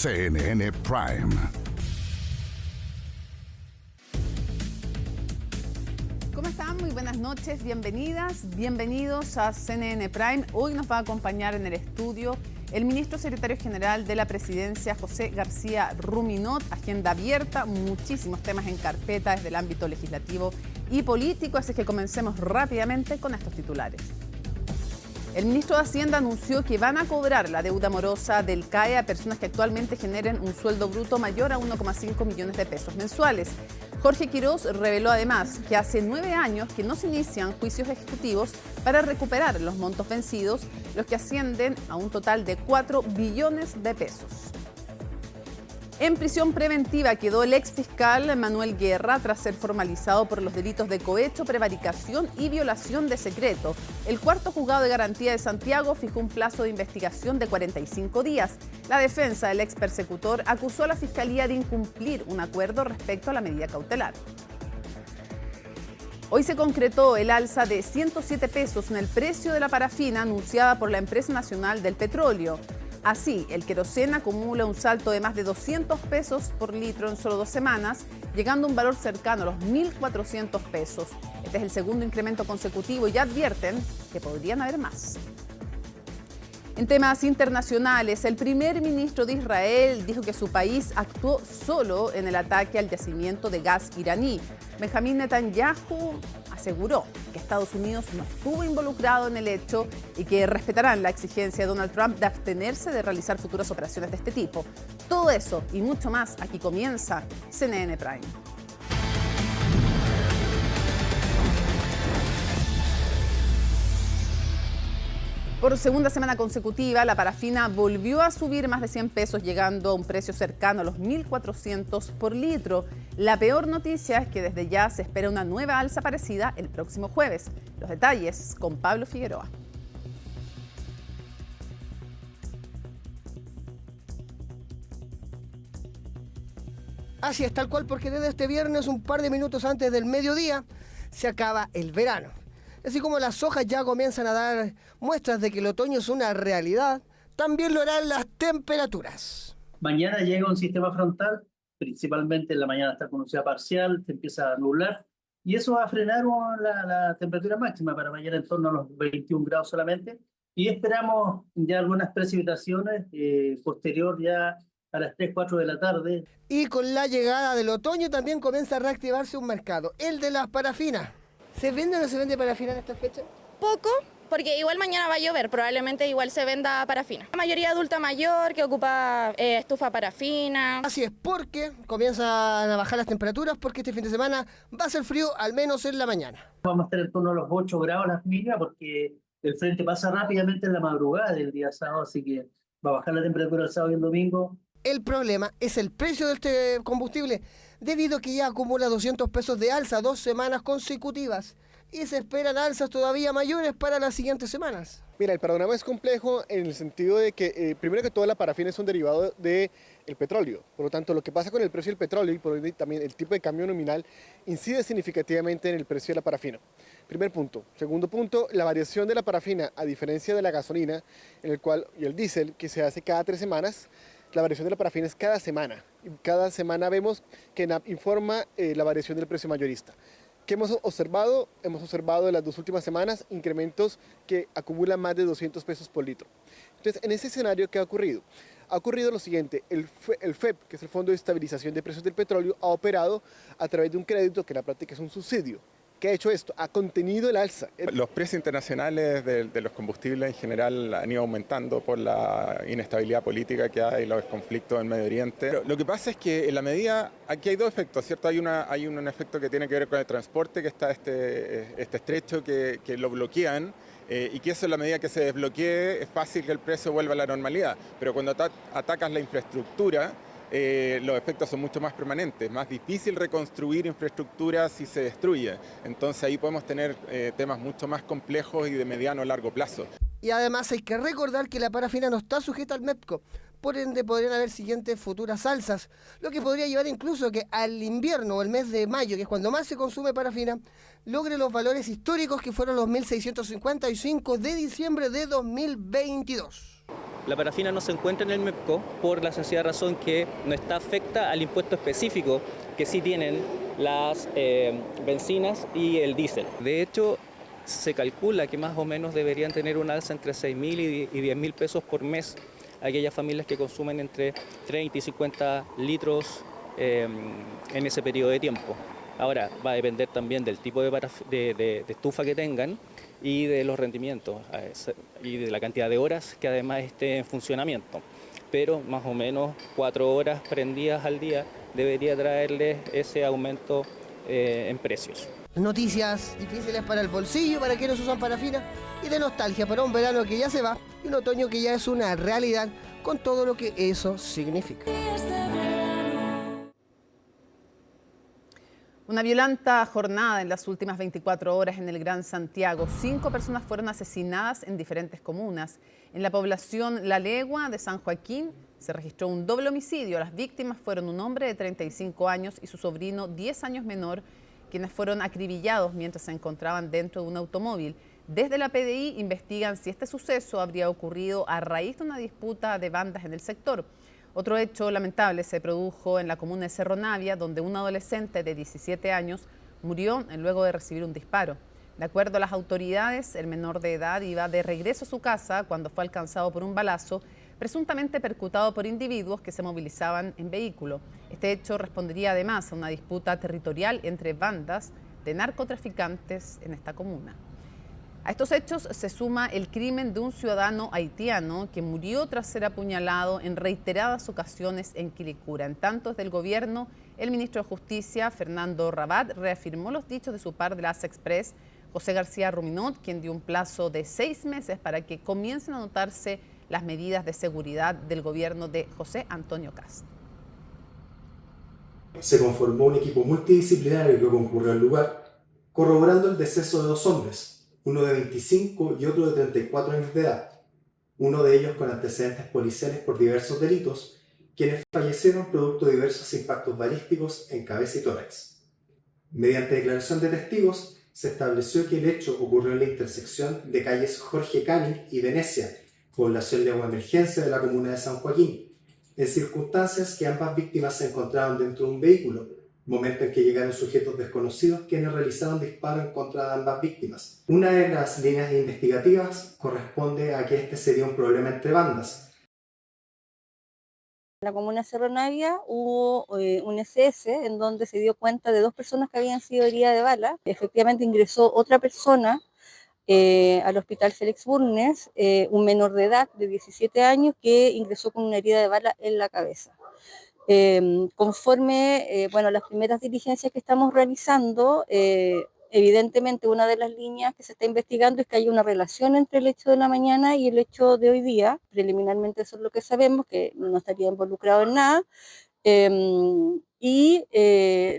CNN Prime. ¿Cómo están? Muy buenas noches, bienvenidas, bienvenidos a CNN Prime. Hoy nos va a acompañar en el estudio el ministro secretario general de la Presidencia, José García Ruminot. Agenda abierta, muchísimos temas en carpeta desde el ámbito legislativo y político, así que comencemos rápidamente con estos titulares. El ministro de Hacienda anunció que van a cobrar la deuda morosa del CAE a personas que actualmente generen un sueldo bruto mayor a 1,5 millones de pesos mensuales. Jorge Quiroz reveló además que hace 9 años que no se inician juicios ejecutivos para recuperar los montos vencidos, los que ascienden a un total de 4 billones de pesos. En prisión preventiva quedó el exfiscal Manuel Guerra tras ser formalizado por los delitos de cohecho, prevaricación y violación de secreto. El cuarto juzgado de garantía de Santiago fijó un plazo de investigación de 45 días. La defensa del ex persecutor acusó a la Fiscalía de incumplir un acuerdo respecto a la medida cautelar. Hoy se concretó el alza de 107 pesos en el precio de la parafina anunciada por la Empresa Nacional del Petróleo. Así, el queroseno acumula un salto de más de 200 pesos por litro en solo 2 semanas, llegando a un valor cercano a los 1.400 pesos. Este es el segundo incremento consecutivo y ya advierten que podrían haber más. En temas internacionales, el primer ministro de Israel dijo que su país actuó solo en el ataque al yacimiento de gas iraní. Benjamín Netanyahu aseguró que Estados Unidos no estuvo involucrado en el hecho y que respetarán la exigencia de Donald Trump de abstenerse de realizar futuras operaciones de este tipo. Todo eso y mucho más, aquí comienza CNN Prime. Por segunda semana consecutiva, la parafina volvió a subir más de 100 pesos, llegando a un precio cercano a los 1.400 por litro. La peor noticia es que desde ya se espera una nueva alza parecida el próximo jueves. Los detalles con Pablo Figueroa. Así es, tal cual, porque desde este viernes, un par de minutos antes del mediodía, se acaba el verano. Así como las hojas ya comienzan a dar muestras de que el otoño es una realidad, también lo harán las temperaturas. Mañana llega un sistema frontal, principalmente en la mañana está con nubosidad parcial, se empieza a nublar, y eso va a frenar la temperatura máxima para mañana en torno a los 21 grados solamente, y esperamos ya algunas precipitaciones posterior ya a las 3, 4 de la tarde. Y con la llegada del otoño también comienza a reactivarse un mercado, el de las parafinas. ¿Se vende o no se vende parafina en esta fecha? Poco, porque igual mañana va a llover, probablemente igual se venda parafina. La mayoría adulta mayor que ocupa estufa parafina. Así es, porque comienzan a bajar las temperaturas, porque este fin de semana va a ser frío, al menos en la mañana. Vamos a estar en torno a los 8 grados las mínimas, porque el frente pasa rápidamente en la madrugada del día sábado, así que va a bajar la temperatura el sábado y el domingo. El problema es el precio de este combustible, debido a que ya acumula 200 pesos de alza 2 semanas consecutivas y se esperan alzas todavía mayores para las siguientes semanas. Mira, el panorama es complejo en el sentido de que, primero que todo, la parafina es un derivado del petróleo. Por lo tanto, lo que pasa con el precio del petróleo y por ende también el tipo de cambio nominal incide significativamente en el precio de la parafina. Primer punto. Segundo punto, la variación de la parafina, a diferencia de la gasolina y el diésel, que se hace cada 3 semanas, la variación de la parafina es cada semana. Y cada semana vemos que NAP informa la variación del precio mayorista. ¿Qué hemos observado? Hemos observado en las 2 últimas semanas incrementos que acumulan más de 200 pesos por litro. Entonces, en ese escenario, ¿qué ha ocurrido? Ha ocurrido lo siguiente: el FEP, que es el Fondo de Estabilización de Precios del Petróleo, ha operado a través de un crédito que en la práctica es un subsidio. ¿Qué ha hecho esto? Ha contenido el alza. Los precios internacionales de los combustibles en general han ido aumentando por la inestabilidad política que hay, los conflictos en Medio Oriente. Lo que pasa es que en la medida, aquí hay 2 efectos, ¿cierto? Hay un efecto que tiene que ver con el transporte, que está este estrecho que lo bloquean, y que eso, en la medida que se desbloquee, es fácil que el precio vuelva a la normalidad. Pero cuando atacas la infraestructura, los efectos son mucho más permanentes, más difícil reconstruir infraestructura si se destruye. Entonces ahí podemos tener temas mucho más complejos y de mediano a largo plazo. Y además hay que recordar que la parafina no está sujeta al MEPCO, por ende podrían haber siguientes futuras alzas, lo que podría llevar incluso a que al invierno o el mes de mayo, que es cuando más se consume parafina, logre los valores históricos que fueron los 1.655 de diciembre de 2022. La parafina no se encuentra en el MEPCO por la sencilla razón que no está afecta al impuesto específico que sí tienen las bencinas y el diésel. De hecho, se calcula que más o menos deberían tener un alza entre 6.000 y 10.000 pesos por mes aquellas familias que consumen entre 30 y 50 litros en ese periodo de tiempo. Ahora, va a depender también del tipo de estufa que tengan y de los rendimientos y de la cantidad de horas que además esté en funcionamiento. Pero más o menos 4 horas prendidas al día debería traerles ese aumento en precios. Noticias difíciles para el bolsillo, para quienes usan parafina, y de nostalgia para un verano que ya se va y un otoño que ya es una realidad con todo lo que eso significa. Una violenta jornada en las últimas 24 horas en el Gran Santiago. 5 personas fueron asesinadas en diferentes comunas. En la población La Legua de San Joaquín se registró un doble homicidio. Las víctimas fueron un hombre de 35 años y su sobrino 10 años menor, quienes fueron acribillados mientras se encontraban dentro de un automóvil. Desde la PDI investigan si este suceso habría ocurrido a raíz de una disputa de bandas en el sector. Otro hecho lamentable se produjo en la comuna de Cerro Navia, donde un adolescente de 17 años murió luego de recibir un disparo. De acuerdo a las autoridades, el menor de edad iba de regreso a su casa cuando fue alcanzado por un balazo, presuntamente percutado por individuos que se movilizaban en vehículo. Este hecho respondería además a una disputa territorial entre bandas de narcotraficantes en esta comuna. A estos hechos se suma el crimen de un ciudadano haitiano que murió tras ser apuñalado en reiteradas ocasiones en Quilicura. En tanto, desde el gobierno, el ministro de Justicia, Fernando Rabat, reafirmó los dichos de su par de la Asa Express, José García Ruminot, quien dio un plazo de 6 meses para que comiencen a notarse las medidas de seguridad del gobierno de José Antonio Kast. Se conformó un equipo multidisciplinario que concurrió al lugar, corroborando el deceso de 2 hombres, uno de 25 y otro de 34 años de edad, uno de ellos con antecedentes policiales por diversos delitos, quienes fallecieron producto de diversos impactos balísticos en cabeza y tórax. Mediante declaración de testigos, se estableció que el hecho ocurrió en la intersección de calles Jorge Canning y Venecia, población de agua emergencia de la comuna de San Joaquín, en circunstancias que ambas víctimas se encontraban dentro de un vehículo, momento en que llegaron sujetos desconocidos quienes realizaron disparos en contra de ambas víctimas. Una de las líneas investigativas corresponde a que este sería un problema entre bandas. En la comuna de Cerro Navia hubo un SS en donde se dio cuenta de 2 personas que habían sido heridas de bala. Efectivamente ingresó otra persona al hospital Félix Bulnes, un menor de edad de 17 años que ingresó con una herida de bala en la cabeza. Conforme las primeras diligencias que estamos realizando, evidentemente una de las líneas que se está investigando es que hay una relación entre el hecho de la mañana y el hecho de hoy día. Preliminarmente eso es lo que sabemos, que no estaría involucrado en nada.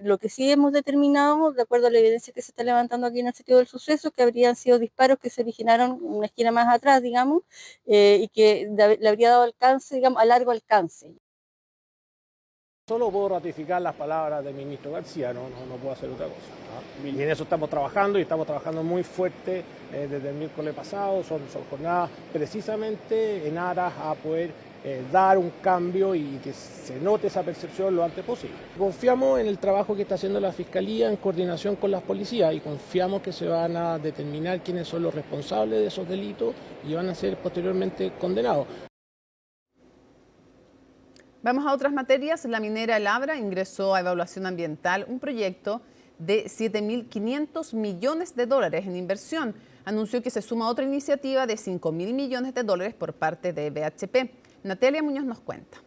Lo que sí hemos determinado, de acuerdo a la evidencia que se está levantando aquí en el sitio del suceso, que habrían sido disparos que se originaron en una esquina más atrás, digamos, y que le habría dado alcance, digamos, a largo alcance. Solo puedo ratificar las palabras del ministro García, no puedo hacer otra cosa, ¿no? Y en eso estamos trabajando y estamos trabajando muy fuerte desde el miércoles pasado. Son jornadas precisamente en aras a poder dar un cambio y que se note esa percepción lo antes posible. Confiamos en el trabajo que está haciendo la Fiscalía en coordinación con las policías y confiamos que se van a determinar quiénes son los responsables de esos delitos y van a ser posteriormente condenados. Vamos a otras materias. La minera El Abra ingresó a evaluación ambiental un proyecto de 7.500 millones de dólares en inversión. Anunció que se suma otra iniciativa de 5.000 millones de dólares por parte de BHP. Natalia Muñoz nos cuenta.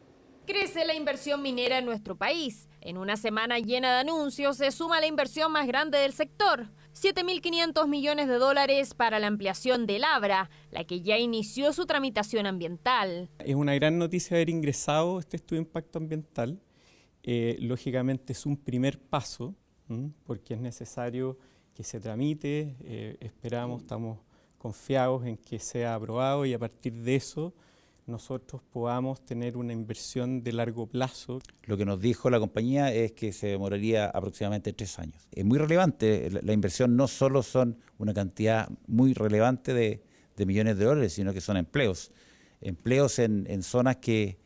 Crece la inversión minera en nuestro país. En una semana llena de anuncios se suma la inversión más grande del sector. 7.500 millones de dólares para la ampliación del Abra, la que ya inició su tramitación ambiental. Es una gran noticia haber ingresado este estudio de impacto ambiental. Lógicamente es un primer paso, porque es necesario que se tramite. Estamos confiados en que sea aprobado y a partir de eso nosotros podamos tener una inversión de largo plazo. Lo que nos dijo la compañía es que se demoraría aproximadamente 3 años. Es muy relevante, la inversión no solo son una cantidad muy relevante de millones de dólares, sino que son empleos. empleos en zonas que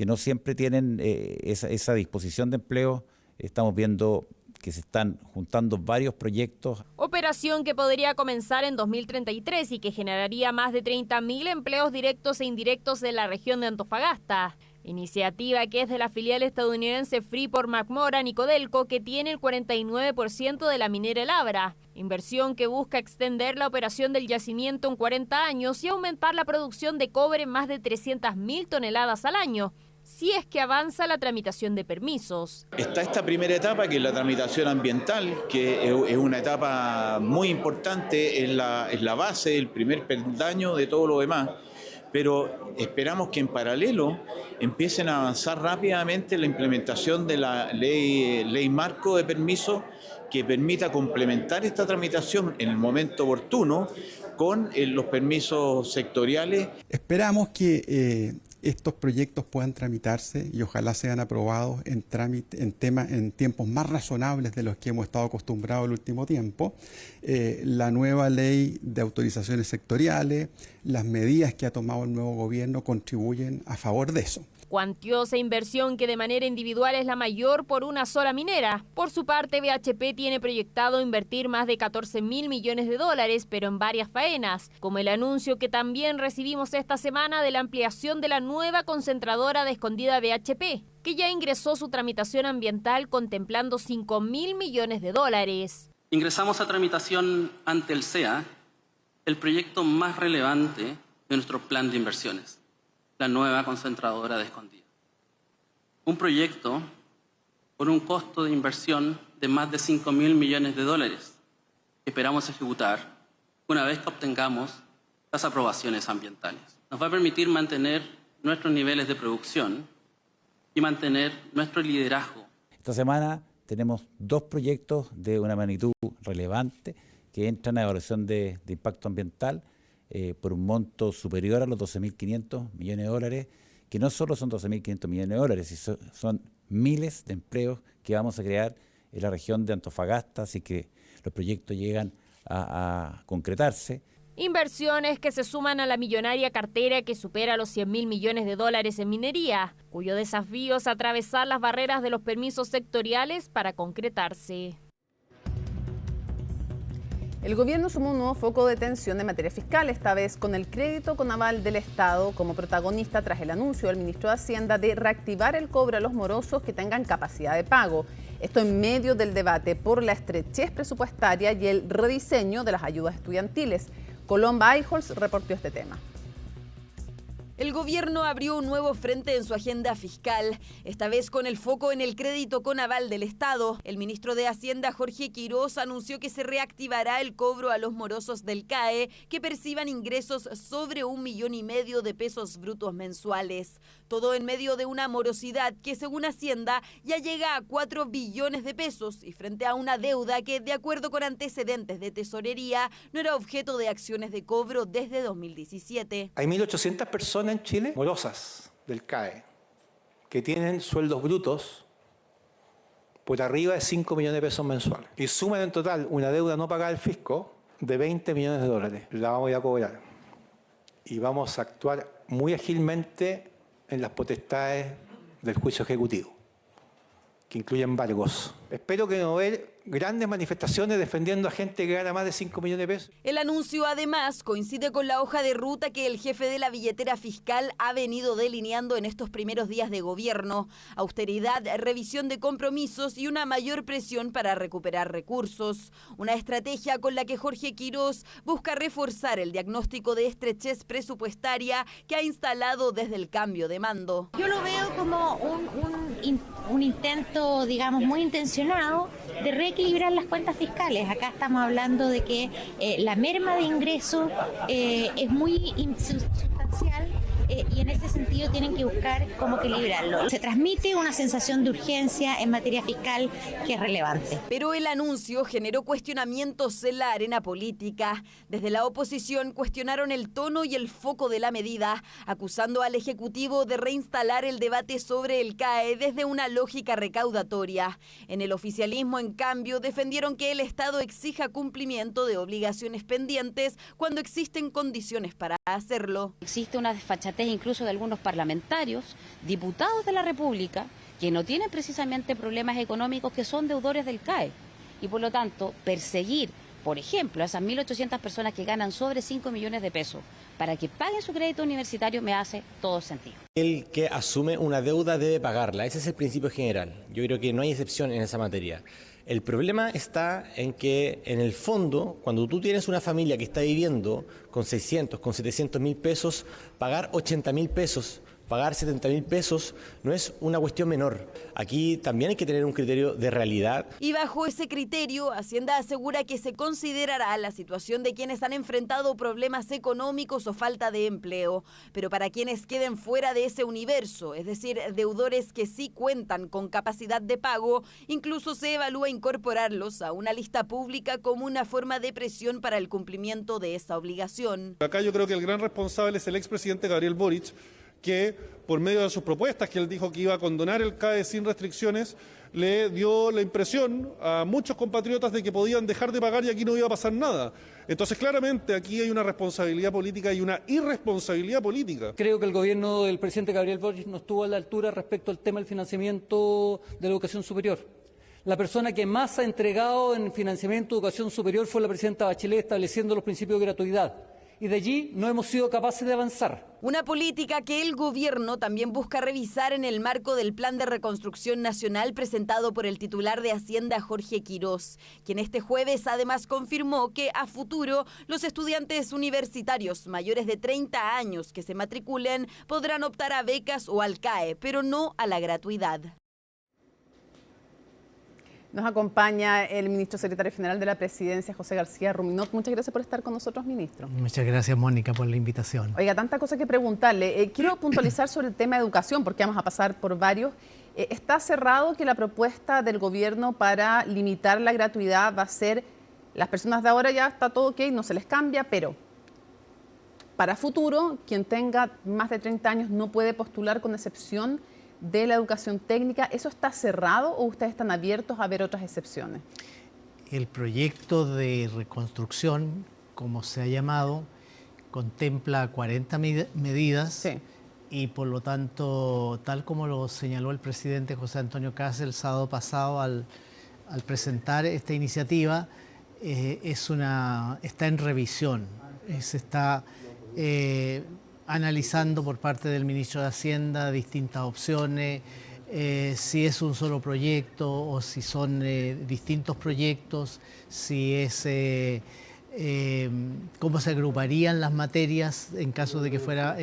no siempre tienen esa disposición de empleo. Estamos viendo que se están juntando varios proyectos. Operación que podría comenzar en 2033 y que generaría más de 30.000 empleos directos e indirectos en la región de Antofagasta. Iniciativa que es de la filial estadounidense Freeport-McMoRan y Codelco, que tiene el 49% de la minera El Abra. Inversión que busca extender la operación del yacimiento en 40 años y aumentar la producción de cobre en más de 300.000 toneladas al año, si es que avanza la tramitación de permisos. Está esta primera etapa, que es la tramitación ambiental, que es una etapa muy importante, es la base, el primer peldaño de todo lo demás, pero esperamos que en paralelo empiecen a avanzar rápidamente la implementación de la ley marco de permisos que permita complementar esta tramitación en el momento oportuno con los permisos sectoriales. Esperamos que estos proyectos puedan tramitarse y ojalá sean aprobados en tiempos más razonables de los que hemos estado acostumbrados el último tiempo. La nueva ley de autorizaciones sectoriales, las medidas que ha tomado el nuevo gobierno contribuyen a favor de eso. Cuantiosa inversión que de manera individual es la mayor por una sola minera. Por su parte, BHP tiene proyectado invertir más de 14.000 millones de dólares, pero en varias faenas, como el anuncio que también recibimos esta semana de la ampliación de la nueva concentradora de Escondida BHP, que ya ingresó su tramitación ambiental contemplando 5.000 millones de dólares. Ingresamos a tramitación ante el CEA el proyecto más relevante de nuestro plan de inversiones, la nueva concentradora de Escondida. Un proyecto con un costo de inversión de más de 5.000 millones de dólares que esperamos ejecutar una vez que obtengamos las aprobaciones ambientales. Nos va a permitir mantener nuestros niveles de producción y mantener nuestro liderazgo. Esta semana tenemos 2 proyectos de una magnitud relevante que entran a evaluación de impacto ambiental por un monto superior a los 12.500 millones de dólares, que no solo son 12.500 millones de dólares, son miles de empleos que vamos a crear en la región de Antofagasta, así que los proyectos llegan a concretarse. Inversiones que se suman a la millonaria cartera que supera los 100.000 millones de dólares en minería, cuyo desafío es atravesar las barreras de los permisos sectoriales para concretarse. El gobierno sumó un nuevo foco de tensión de materia fiscal, esta vez con el crédito con aval del Estado como protagonista tras el anuncio del ministro de Hacienda de reactivar el cobro a los morosos que tengan capacidad de pago. Esto en medio del debate por la estrechez presupuestaria y el rediseño de las ayudas estudiantiles. Colomba Eijols reportó este tema. El gobierno abrió un nuevo frente en su agenda fiscal, esta vez con el foco en el crédito con aval del Estado. El ministro de Hacienda, Jorge Quirós, anunció que se reactivará el cobro a los morosos del CAE que perciban ingresos sobre 1,5 millones de pesos brutos mensuales. Todo en medio de una morosidad que, según Hacienda, ya llega a 4 billones de pesos y frente a una deuda que, de acuerdo con antecedentes de tesorería, no era objeto de acciones de cobro desde 2017. Hay 1.800 personas en Chile morosas del CAE que tienen sueldos brutos por arriba de 5 millones de pesos mensuales y suman en total una deuda no pagada al fisco de 20 millones de dólares. La vamos a ir a cobrar y vamos a actuar muy ágilmente en las potestades del juicio ejecutivo, que incluye embargos. Espero que no vean grandes manifestaciones defendiendo a gente que gana más de 5 millones de pesos. El anuncio, además, coincide con la hoja de ruta que el jefe de la billetera fiscal ha venido delineando en estos primeros días de gobierno. Austeridad, revisión de compromisos y una mayor presión para recuperar recursos. Una estrategia con la que Jorge Quirós busca reforzar el diagnóstico de estrechez presupuestaria que ha instalado desde el cambio de mando. Yo lo veo como un intento, digamos, muy intencionado de reequilibrar las cuentas fiscales. Acá estamos hablando de que la merma de ingresos es muy insustancial y en ese sentido sentido tienen que buscar cómo equilibrarlo. Se transmite una sensación de urgencia en materia fiscal que es relevante. Pero el anuncio generó cuestionamientos en la arena política. Desde la oposición cuestionaron el tono y el foco de la medida, acusando al Ejecutivo de reinstalar el debate sobre el CAE desde una lógica recaudatoria. En el oficialismo, en cambio, defendieron que el Estado exija cumplimiento de obligaciones pendientes cuando existen condiciones para hacerlo. Existe una desfachatez incluso de algunos parlamentarios, diputados de la República, que no tienen precisamente problemas económicos, que son deudores del CAE. Y por lo tanto, perseguir, por ejemplo, a esas 1.800 personas que ganan sobre 5 millones de pesos para que paguen su crédito universitario me hace todo sentido. El que asume una deuda debe pagarla, ese es el principio general. Yo creo que no hay excepción en esa materia. El problema está en que, en el fondo, cuando tú tienes una familia que está viviendo con 600, con 700 mil pesos, pagar 80 mil pesos, pagar 70 mil pesos no es una cuestión menor. Aquí también hay que tener un criterio de realidad. Y bajo ese criterio, Hacienda asegura que se considerará la situación de quienes han enfrentado problemas económicos o falta de empleo. Pero para quienes queden fuera de ese universo, es decir, deudores que sí cuentan con capacidad de pago, incluso se evalúa incorporarlos a una lista pública como una forma de presión para el cumplimiento de esa obligación. Acá yo creo que el gran responsable es el expresidente Gabriel Boric, que por medio de sus propuestas, que él dijo que iba a condonar el CAE sin restricciones, le dio la impresión a muchos compatriotas de que podían dejar de pagar y aquí no iba a pasar nada. Entonces, claramente, aquí hay una responsabilidad política y una irresponsabilidad política. Creo que el gobierno del presidente Gabriel Boric no estuvo a la altura respecto al tema del financiamiento de la educación superior. La persona que más ha entregado en financiamiento de educación superior fue la presidenta Bachelet, estableciendo los principios de gratuidad. Y de allí no hemos sido capaces de avanzar. Una política que el gobierno también busca revisar en el marco del Plan de Reconstrucción Nacional presentado por el titular de Hacienda, Jorge Quirós, quien este jueves además confirmó que a futuro los estudiantes universitarios mayores de 30 años que se matriculen podrán optar a becas o al CAE, pero no a la gratuidad. Nos acompaña el ministro secretario general de la Presidencia, José García Ruminot. Muchas gracias por estar con nosotros, ministro. Muchas gracias, Mónica, por la invitación. Oiga, tanta cosa que preguntarle. Quiero puntualizar sobre el tema de educación, porque vamos a pasar por varios. Está cerrado que la propuesta del gobierno para limitar la gratuidad va a ser, las personas de ahora ya está todo ok, no se les cambia, pero para futuro, quien tenga más de 30 años no puede postular con excepción de la educación técnica. ¿Eso está cerrado o ustedes están abiertos a ver otras excepciones? El proyecto de reconstrucción, como se ha llamado, contempla 40 medidas sí. Y por lo tanto, tal como lo señaló el presidente José Antonio Kast el sábado pasado al presentar esta iniciativa, está en revisión, se está analizando por parte del ministro de Hacienda distintas opciones, si es un solo proyecto o si son distintos proyectos, si es cómo se agruparían las materias en caso de que fuera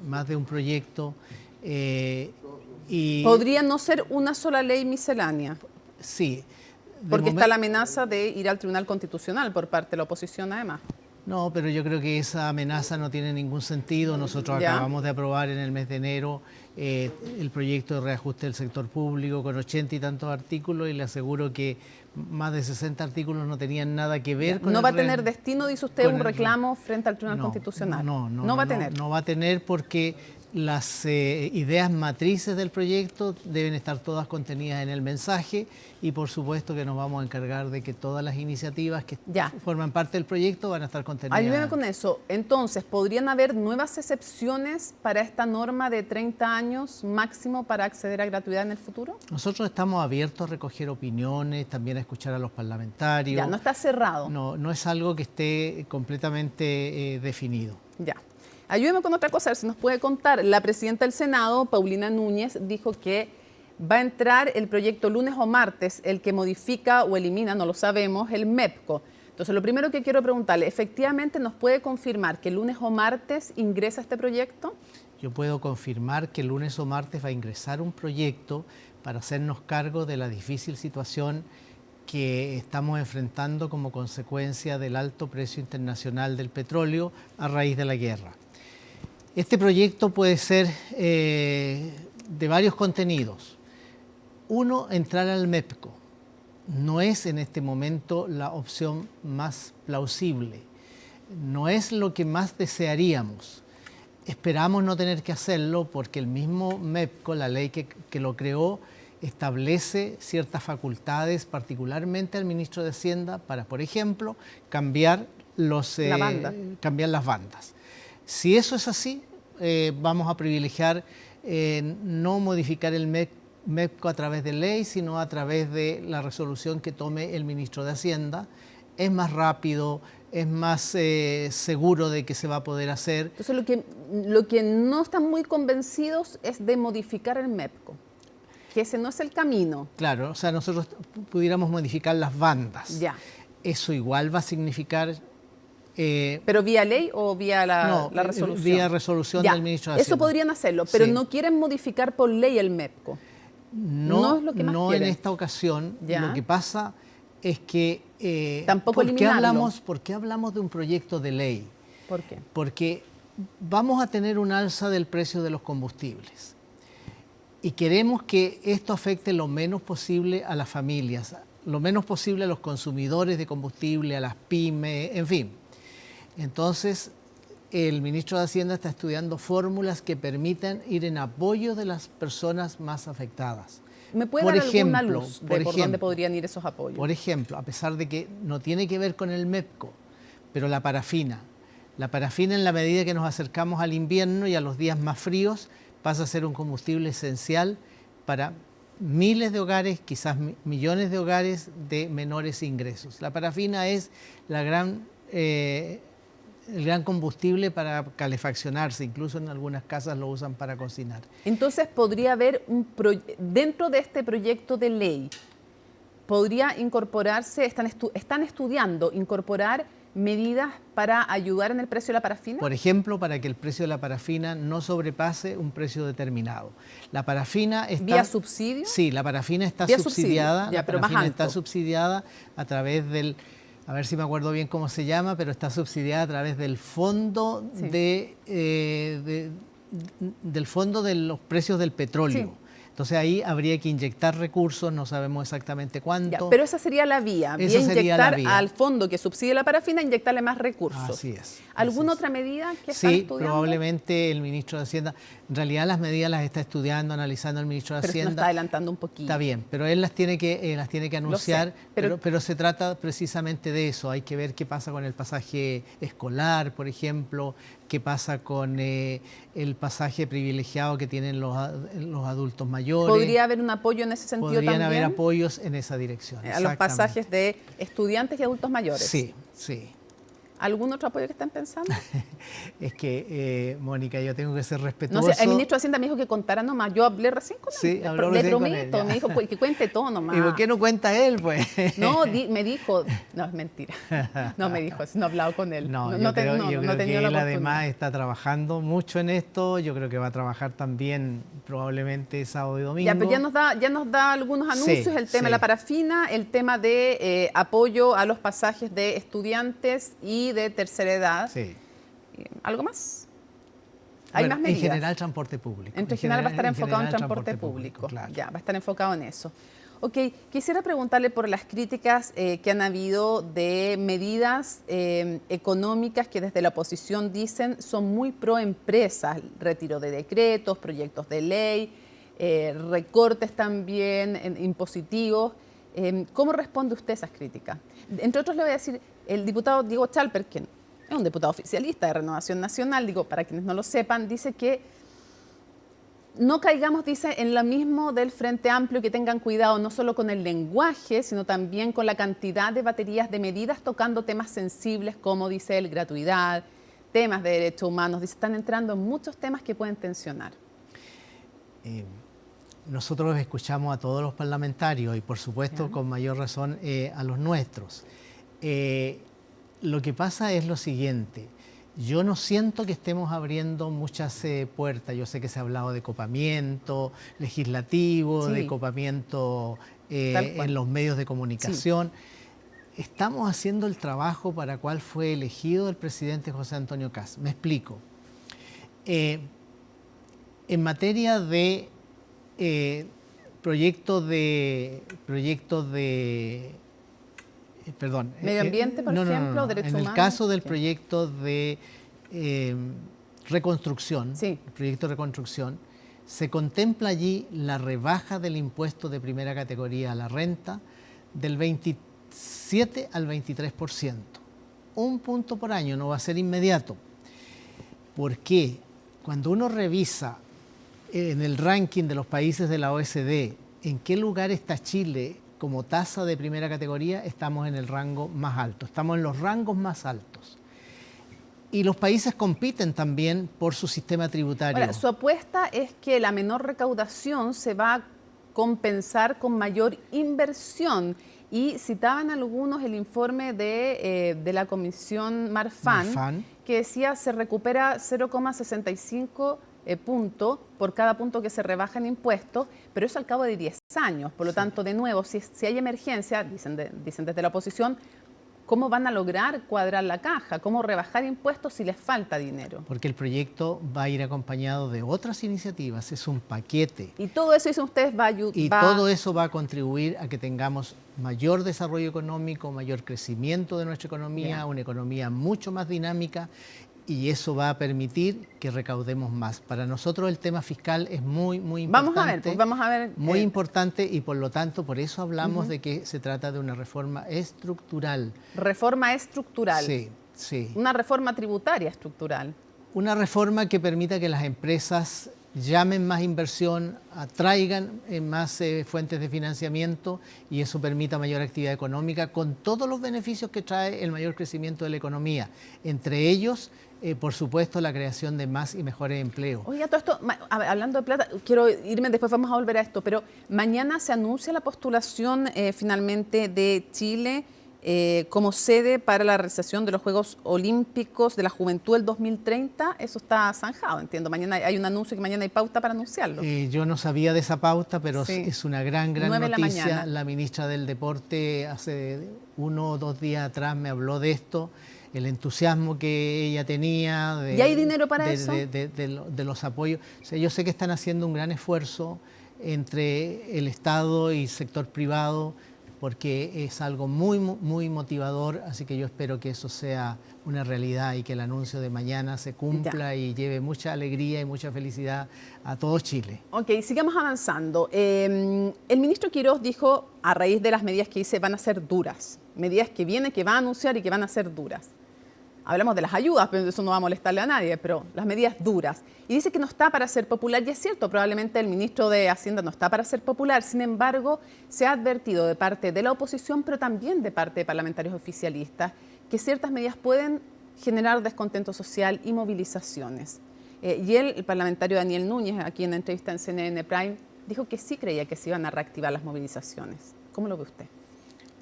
más de un proyecto. ¿Podría no ser una sola ley miscelánea? Sí. Porque está la amenaza de ir al Tribunal Constitucional por parte de la oposición además. No, pero yo creo que esa amenaza no tiene ningún sentido. Nosotros acabamos de aprobar en el mes de enero el proyecto de reajuste del sector público con 80 y tantos artículos y le aseguro que más de 60 artículos no tenían nada que ver con... ¿No va a tener destino, dice usted, un reclamo frente al Tribunal Constitucional? No va a tener. No va a tener porque las ideas matrices del proyecto deben estar todas contenidas en el mensaje y por supuesto que nos vamos a encargar de que todas las iniciativas que forman parte del proyecto van a estar contenidas. Ayúdeme con eso. Entonces, ¿podrían haber nuevas excepciones para esta norma de 30 años máximo para acceder a gratuidad en el futuro? Nosotros estamos abiertos a recoger opiniones, también a escuchar a los parlamentarios. Ya, no está cerrado. No es algo que esté completamente definido. Ya. Ayúdeme con otra cosa, a ver si nos puede contar. La presidenta del Senado, Paulina Núñez, dijo que va a entrar el proyecto lunes o martes, el que modifica o elimina, no lo sabemos, el MEPCO. Entonces, lo primero que quiero preguntarle, ¿efectivamente nos puede confirmar que lunes o martes ingresa este proyecto? Yo puedo confirmar que lunes o martes va a ingresar un proyecto para hacernos cargo de la difícil situación que estamos enfrentando como consecuencia del alto precio internacional del petróleo a raíz de la guerra. Este proyecto puede ser de varios contenidos. Uno, entrar al MEPCO. No es en este momento la opción más plausible. No es lo que más desearíamos. Esperamos no tener que hacerlo porque el mismo MEPCO, la ley que lo creó, establece ciertas facultades, particularmente al ministro de Hacienda, para, por ejemplo, cambiar las bandas. Si eso es así, vamos a privilegiar no modificar el MEPCO a través de ley, sino a través de la resolución que tome el ministro de Hacienda. Es más rápido, es más seguro de que se va a poder hacer. Entonces, lo que no están muy convencidos es de modificar el MEPCO, que ese no es el camino. Claro, o sea, nosotros pudiéramos modificar las bandas. Ya. Eso igual va a significar... ¿Pero vía ley o vía la resolución? Vía resolución del ministro de Hacienda. Eso podrían hacerlo, pero sí. No quieren modificar por ley el MEPCO. No es lo que más quieren. En esta ocasión. Ya. Lo que pasa es que... Tampoco eliminarlo. ¿Por qué hablamos de un proyecto de ley? ¿Por qué? Porque vamos a tener un alza del precio de los combustibles. Y queremos que esto afecte lo menos posible a las familias, lo menos posible a los consumidores de combustible, a las pymes, en fin. Entonces, el ministro de Hacienda está estudiando fórmulas que permitan ir en apoyo de las personas más afectadas. ¿Me puede dar alguna luz de por dónde podrían ir esos apoyos? Por ejemplo, a pesar de que no tiene que ver con el MEPCO, pero la parafina. La parafina, en la medida que nos acercamos al invierno y a los días más fríos, pasa a ser un combustible esencial para miles de hogares, quizás millones de hogares de menores ingresos. La parafina es el gran combustible para calefaccionarse, incluso en algunas casas lo usan para cocinar. Entonces podría haber dentro de este proyecto de ley, podría incorporarse, están estudiando incorporar medidas para ayudar en el precio de la parafina. Por ejemplo, para que el precio de la parafina no sobrepase un precio determinado. La parafina está... ¿Vía subsidio? Sí, la parafina está subsidiada. Ya, pero más alto. Está subsidiada a través del... A ver si me acuerdo bien cómo se llama, pero está subsidiada a través del fondo del fondo de los precios del petróleo. Sí. Entonces ahí habría que inyectar recursos, no sabemos exactamente cuánto. Ya, pero esa sería la vía, inyectar al fondo que subsidie la parafina, inyectarle más recursos. Así es. ¿Alguna otra medida que están estudiando? Sí, probablemente el ministro de Hacienda, en realidad las medidas las está estudiando, analizando el ministro de Hacienda. Pero está adelantando un poquito. Está bien, pero él las tiene que anunciar, pero se trata precisamente de eso. Hay que ver qué pasa con el pasaje escolar, por ejemplo, qué pasa con el pasaje privilegiado que tienen los adultos mayores. ¿Podría haber un apoyo en ese sentido también? Podrían haber apoyos en esa dirección. A los pasajes de estudiantes y adultos mayores. Sí, sí. ¿Algún otro apoyo que están pensando? Es que, Mónica, yo tengo que ser respetuoso. No sé, el ministro de Hacienda me dijo que contara nomás. Yo hablé recién con él. Sí, habló le recién prometo, con él, me dijo que cuente todo nomás. ¿Y por qué no cuenta él, pues? No, me dijo... No, es mentira. No me dijo, no he hablado con él. Yo creo que él además está trabajando mucho en esto. Yo creo que va a trabajar también probablemente sábado y domingo. Ya, pero ya nos da algunos anuncios, el tema de la parafina, el tema de apoyo a los pasajes de estudiantes y de tercera edad. Sí. ¿Algo más? ¿Hay más medidas? En general, transporte público. En general va a estar enfocado en transporte público. Claro. Ya, va a estar enfocado en eso. Ok, quisiera preguntarle por las críticas que han habido de medidas económicas que desde la oposición dicen son muy pro empresas, retiro de decretos, proyectos de ley, recortes también impositivos. ¿Cómo responde usted a esas críticas? Entre otros le voy a decir, el diputado Diego Chalperquén, es un diputado oficialista de Renovación Nacional, digo, para quienes no lo sepan, dice que no caigamos, dice, en lo mismo del Frente Amplio, que tengan cuidado no solo con el lenguaje, sino también con la cantidad de baterías de medidas tocando temas sensibles como, dice él, gratuidad, temas de derechos humanos. Dice, están entrando en muchos temas que pueden tensionar. Nosotros escuchamos a todos los parlamentarios y, por supuesto, con mayor razón a los nuestros. Lo que pasa es lo siguiente. Yo no siento que estemos abriendo muchas puertas. Yo sé que se ha hablado de copamiento legislativo, de copamiento en los medios de comunicación. Sí. Estamos haciendo el trabajo para cual fue elegido el presidente José Antonio Kast. Me explico. En materia de proyectos de perdón. Medio ambiente, por ejemplo, derechos humanos. En el caso del proyecto de reconstrucción, el proyecto de reconstrucción, se contempla allí la rebaja del impuesto de primera categoría a la renta del 27 al 23%. 1 punto por año, no va a ser inmediato. ¿Por qué? Cuando uno revisa en el ranking de los países de la OECD en qué lugar está Chile como tasa de primera categoría, estamos en el rango más alto, estamos en los rangos más altos. Y los países compiten también por su sistema tributario. Ahora, su apuesta es que la menor recaudación se va a compensar con mayor inversión. Y citaban algunos el informe de la Comisión Marfan, que decía se recupera 0,65 punto por cada punto que se rebaja en impuestos, pero eso al cabo de 10 años. Por lo tanto, de nuevo, si hay emergencia, dicen desde la oposición, ¿cómo van a lograr cuadrar la caja? ¿Cómo rebajar impuestos si les falta dinero? Porque el proyecto va a ir acompañado de otras iniciativas, es un paquete. Y todo eso, dicen ustedes, va a ayudar. Y todo eso va a contribuir a que tengamos mayor desarrollo económico, mayor crecimiento de nuestra economía, una economía mucho más dinámica, y eso va a permitir que recaudemos más. Para nosotros el tema fiscal es muy importante. Vamos a ver. Muy importante, y por lo tanto, por eso hablamos de que se trata de una reforma estructural. Reforma estructural. Sí, sí. Una reforma tributaria estructural. Una reforma que permita que las empresas llamen más inversión, atraigan más fuentes de financiamiento, y eso permita mayor actividad económica con todos los beneficios que trae el mayor crecimiento de la economía. Entre ellos, por supuesto, la creación de más y mejores empleos. Oiga, todo esto, hablando de plata, quiero irme, después vamos a volver a esto, pero mañana se anuncia la postulación finalmente de Chile como sede para la realización de los Juegos Olímpicos de la Juventud del 2030. Eso está zanjado, entiendo. Mañana hay un anuncio, que mañana hay pauta para anunciarlo. Yo no sabía de esa pauta, pero es una gran noticia. La la ministra del Deporte hace 1 o 2 días atrás me habló de esto, el entusiasmo que ella tenía. ¿Y hay dinero para eso? De los apoyos. O sea, yo sé que están haciendo un gran esfuerzo entre el Estado y el sector privado, porque es algo muy motivador, así que yo espero que eso sea una realidad y que el anuncio de mañana se cumpla y lleve mucha alegría y mucha felicidad a todo Chile. Ok, sigamos avanzando. El ministro Quiroz dijo, a raíz de las medidas que dice van a ser duras, medidas que viene, que va a anunciar y que van a ser duras. Hablamos de las ayudas, pero eso no va a molestarle a nadie, pero las medidas duras. Y dice que no está para ser popular, y es cierto, probablemente el ministro de Hacienda no está para ser popular. Sin embargo, se ha advertido de parte de la oposición, pero también de parte de parlamentarios oficialistas, que ciertas medidas pueden generar descontento social y movilizaciones. Y el parlamentario Daniel Núñez, aquí en la entrevista en CNN Prime, dijo que sí creía que se iban a reactivar las movilizaciones. ¿Cómo lo ve usted?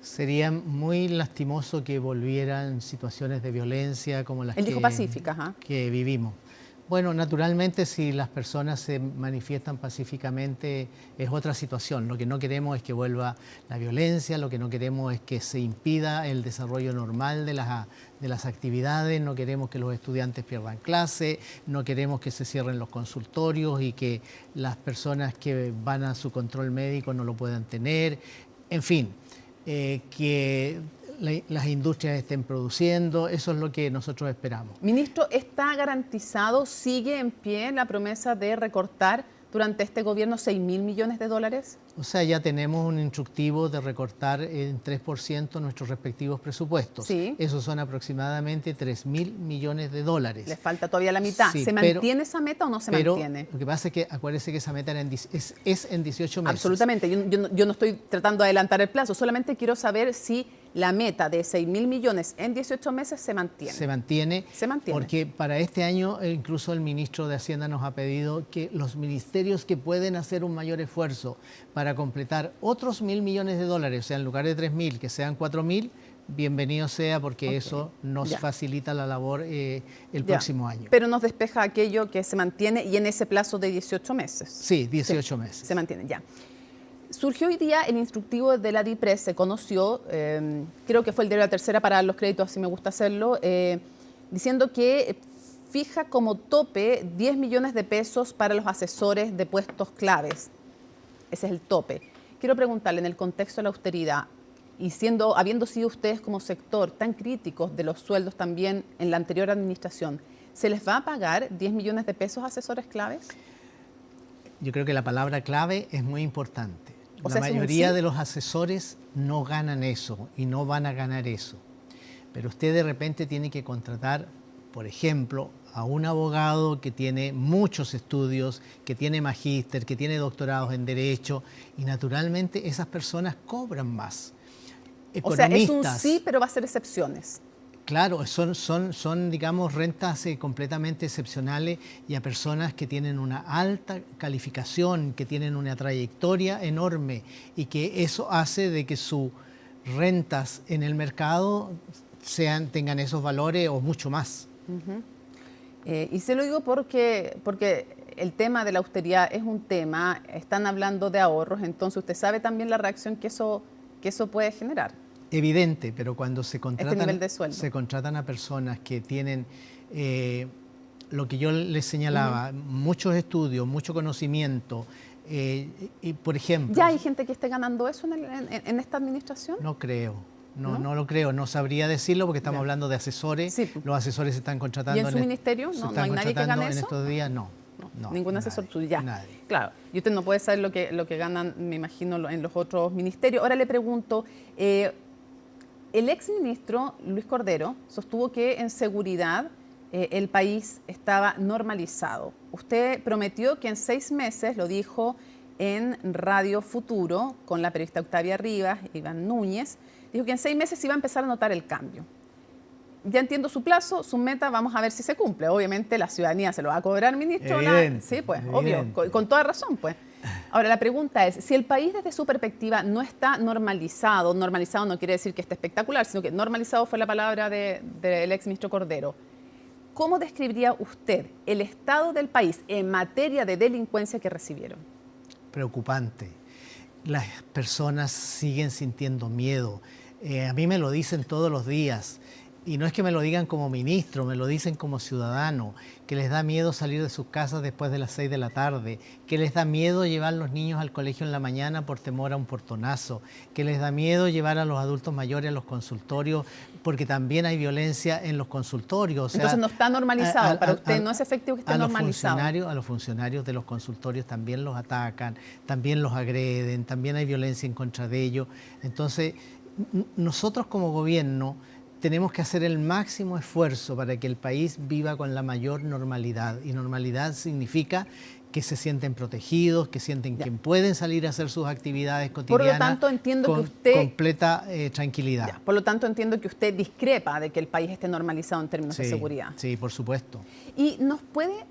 Sería muy lastimoso que volvieran situaciones de violencia como las que vivimos. Bueno, naturalmente, si las personas se manifiestan pacíficamente es otra situación. Lo que no queremos es que vuelva la violencia, lo que no queremos es que se impida el desarrollo normal de las actividades, no queremos que los estudiantes pierdan clase, no queremos que se cierren los consultorios y que las personas que van a su control médico no lo puedan tener, en fin. Que las industrias estén produciendo, eso es lo que nosotros esperamos. Ministro, ¿está garantizado, sigue en pie la promesa de recortar durante este gobierno 6.000 millones de dólares? O sea, ya tenemos un instructivo de recortar en 3% nuestros respectivos presupuestos. Sí. Esos son aproximadamente 3.000 millones de dólares. Le falta todavía la mitad. Sí, ¿Se mantiene esa meta o no se mantiene? Lo que pasa es que acuérdese que esa meta es en 18 meses. Absolutamente. Yo no estoy tratando de adelantar el plazo. Solamente quiero saber si la meta de 6.000 millones en 18 meses se mantiene. Se mantiene. Se mantiene. Porque para este año incluso el ministro de Hacienda nos ha pedido que los ministerios que pueden hacer un mayor esfuerzo para completar otros 1.000 millones de dólares, o sea, en lugar de 3.000, que sean 4.000, bienvenido sea, porque eso nos facilita la labor el próximo año. Pero nos despeja aquello que se mantiene y en ese plazo de 18 meses. Sí, 18 meses. Se mantiene, ya. Surgió hoy día el instructivo de la DIPRES, se conoció, creo que fue el diario La Tercera para dar los créditos, así me gusta hacerlo, diciendo que fija como tope 10 millones de pesos para los asesores de puestos claves. Ese es el tope. Quiero preguntarle, en el contexto de la austeridad, y habiendo sido ustedes como sector tan críticos de los sueldos también en la anterior administración, ¿se les va a pagar 10 millones de pesos a asesores claves? Yo creo que la palabra clave es muy importante. O sea, la mayoría de los asesores no ganan eso y no van a ganar eso. Pero usted de repente tiene que contratar, por ejemplo, a un abogado que tiene muchos estudios, que tiene magíster, que tiene doctorados en Derecho, y naturalmente esas personas cobran más. O sea, es un sí, pero va a ser excepciones. Claro, son digamos, rentas completamente excepcionales y a personas que tienen una alta calificación, que tienen una trayectoria enorme y que eso hace de que sus rentas en el mercado tengan esos valores o mucho más. Y se lo digo porque el tema de la austeridad es un tema, están hablando de ahorros, entonces usted sabe también la reacción que eso puede generar. Evidente, pero cuando se nivel de sueldo. Se contratan a personas que tienen lo que yo les señalaba, muchos estudios, mucho conocimiento, y por ejemplo... ¿Ya hay gente que esté ganando eso en esta administración? No creo. No lo creo, no sabría decirlo porque estamos hablando de asesores, sí. Los asesores se están contratando... ¿Y en su ministerio no hay nadie que gane eso? En estos días no. Ningún asesor tuyo, ya. Nadie. Claro, y usted no puede saber lo que ganan, me imagino, en los otros ministerios. Ahora le pregunto, el exministro Luis Cordero sostuvo que en seguridad el país estaba normalizado. Usted prometió que en 6 meses, lo dijo en Radio Futuro, con la periodista Octavia Rivas, Iván Núñez, dijo que en 6 meses se iba a empezar a notar el cambio. Ya entiendo su plazo, su meta, vamos a ver si se cumple. Obviamente la ciudadanía se lo va a cobrar, ministro. Sí, pues, obvio, con toda razón, pues. Ahora, la pregunta es, si el país desde su perspectiva no está normalizado no quiere decir que esté espectacular, sino que normalizado fue la palabra del exministro Cordero, ¿cómo describiría usted el estado del país en materia de delincuencia que recibieron? Preocupante. Las personas siguen sintiendo miedo. A mí me lo dicen todos los días. Y no es que me lo digan como ministro, me lo dicen como ciudadano, que les da miedo salir de sus casas después de las 6 de la tarde, que les da miedo llevar a los niños al colegio en la mañana por temor a un portonazo, que les da miedo llevar a los adultos mayores a los consultorios, porque también hay violencia en los consultorios. O sea, entonces no está normalizado, para usted no es efectivo que esté normalizado. A los funcionarios de los consultorios también los atacan, también los agreden, también hay violencia en contra de ellos. Entonces, nosotros como gobierno tenemos que hacer el máximo esfuerzo para que el país viva con la mayor normalidad. Y normalidad significa que se sienten protegidos, que sienten que pueden salir a hacer sus actividades cotidianas. Por lo tanto, entiendo que usted... completa tranquilidad. Por lo tanto, entiendo que usted discrepa de que el país esté normalizado en términos de seguridad. Sí, por supuesto. ¿Y nos puede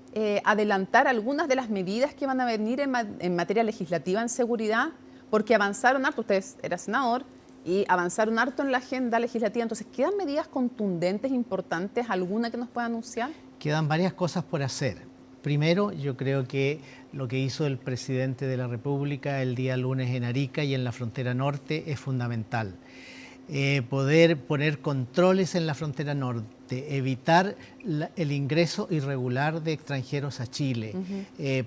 adelantar algunas de las medidas que van a venir en materia legislativa en seguridad? Porque avanzaron harto, usted era senador, y avanzaron harto en la agenda legislativa. Entonces, ¿quedan medidas contundentes, importantes, alguna que nos pueda anunciar? Quedan varias cosas por hacer. Primero, yo creo que lo que hizo el presidente de la República el día lunes en Arica y en la frontera norte es fundamental. Poder poner controles en la frontera norte, evitar el ingreso irregular de extranjeros a Chile,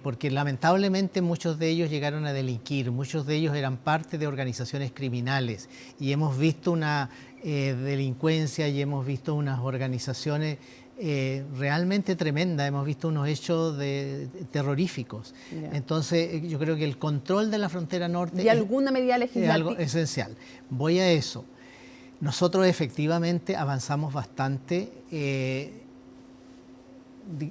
porque lamentablemente muchos de ellos llegaron a delinquir, muchos de ellos eran parte de organizaciones criminales y hemos visto una delincuencia y hemos visto unas organizaciones realmente tremendas, hemos visto unos hechos terroríficos. Entonces yo creo que el control de la frontera norte ¿y alguna medida legislativa? Es algo esencial. Voy a eso. Nosotros efectivamente avanzamos bastante,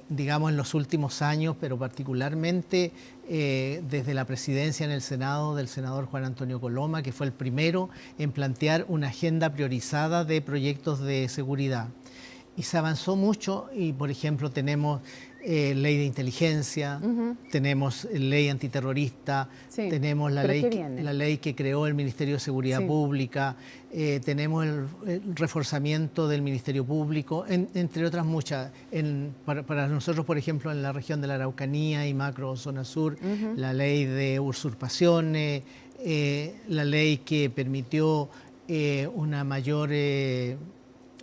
digamos en los últimos años, pero particularmente desde la presidencia en el Senado del senador Juan Antonio Coloma, que fue el primero en plantear una agenda priorizada de proyectos de seguridad. Y se avanzó mucho y, por ejemplo, tenemos ley de inteligencia, tenemos ley antiterrorista, tenemos la ley que creó el Ministerio de Seguridad Pública, tenemos el reforzamiento del Ministerio Público, entre otras muchas. Para nosotros, por ejemplo, en la región de la Araucanía y macro zona sur, la ley de usurpaciones, la ley que permitió una mayor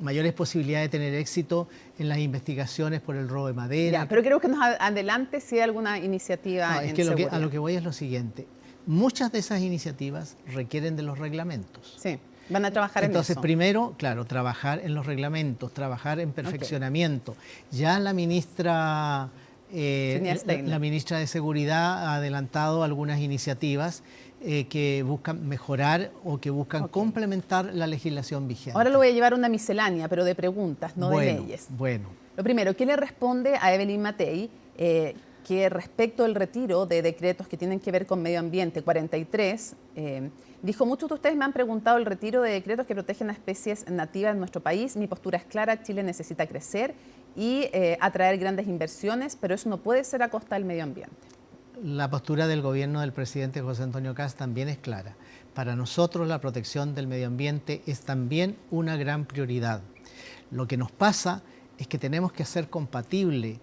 mayores posibilidades de tener éxito en las investigaciones por el robo de madera. Ya, pero creo que nos adelante si hay alguna iniciativa No, es que a lo que voy es lo siguiente. Muchas de esas iniciativas requieren de los reglamentos. Sí, van a trabajar en eso. Entonces, primero, claro, trabajar en los reglamentos, trabajar en perfeccionamiento. Ya la ministra de Seguridad ha adelantado algunas iniciativas que buscan mejorar o que buscan complementar la legislación vigente. Ahora lo voy a llevar a una miscelánea, pero de preguntas, no de leyes. Bueno. Lo primero, ¿qué le responde a Evelyn Matei que respecto al retiro de decretos que tienen que ver con medio ambiente, 43, dijo, muchos de ustedes me han preguntado el retiro de decretos que protegen a especies nativas en nuestro país. Mi postura es clara, Chile necesita crecer y atraer grandes inversiones, pero eso no puede ser a costa del medio ambiente. La postura del gobierno del presidente José Antonio Kast también es clara. Para nosotros la protección del medio ambiente es también una gran prioridad. Lo que nos pasa es que tenemos que hacer compatible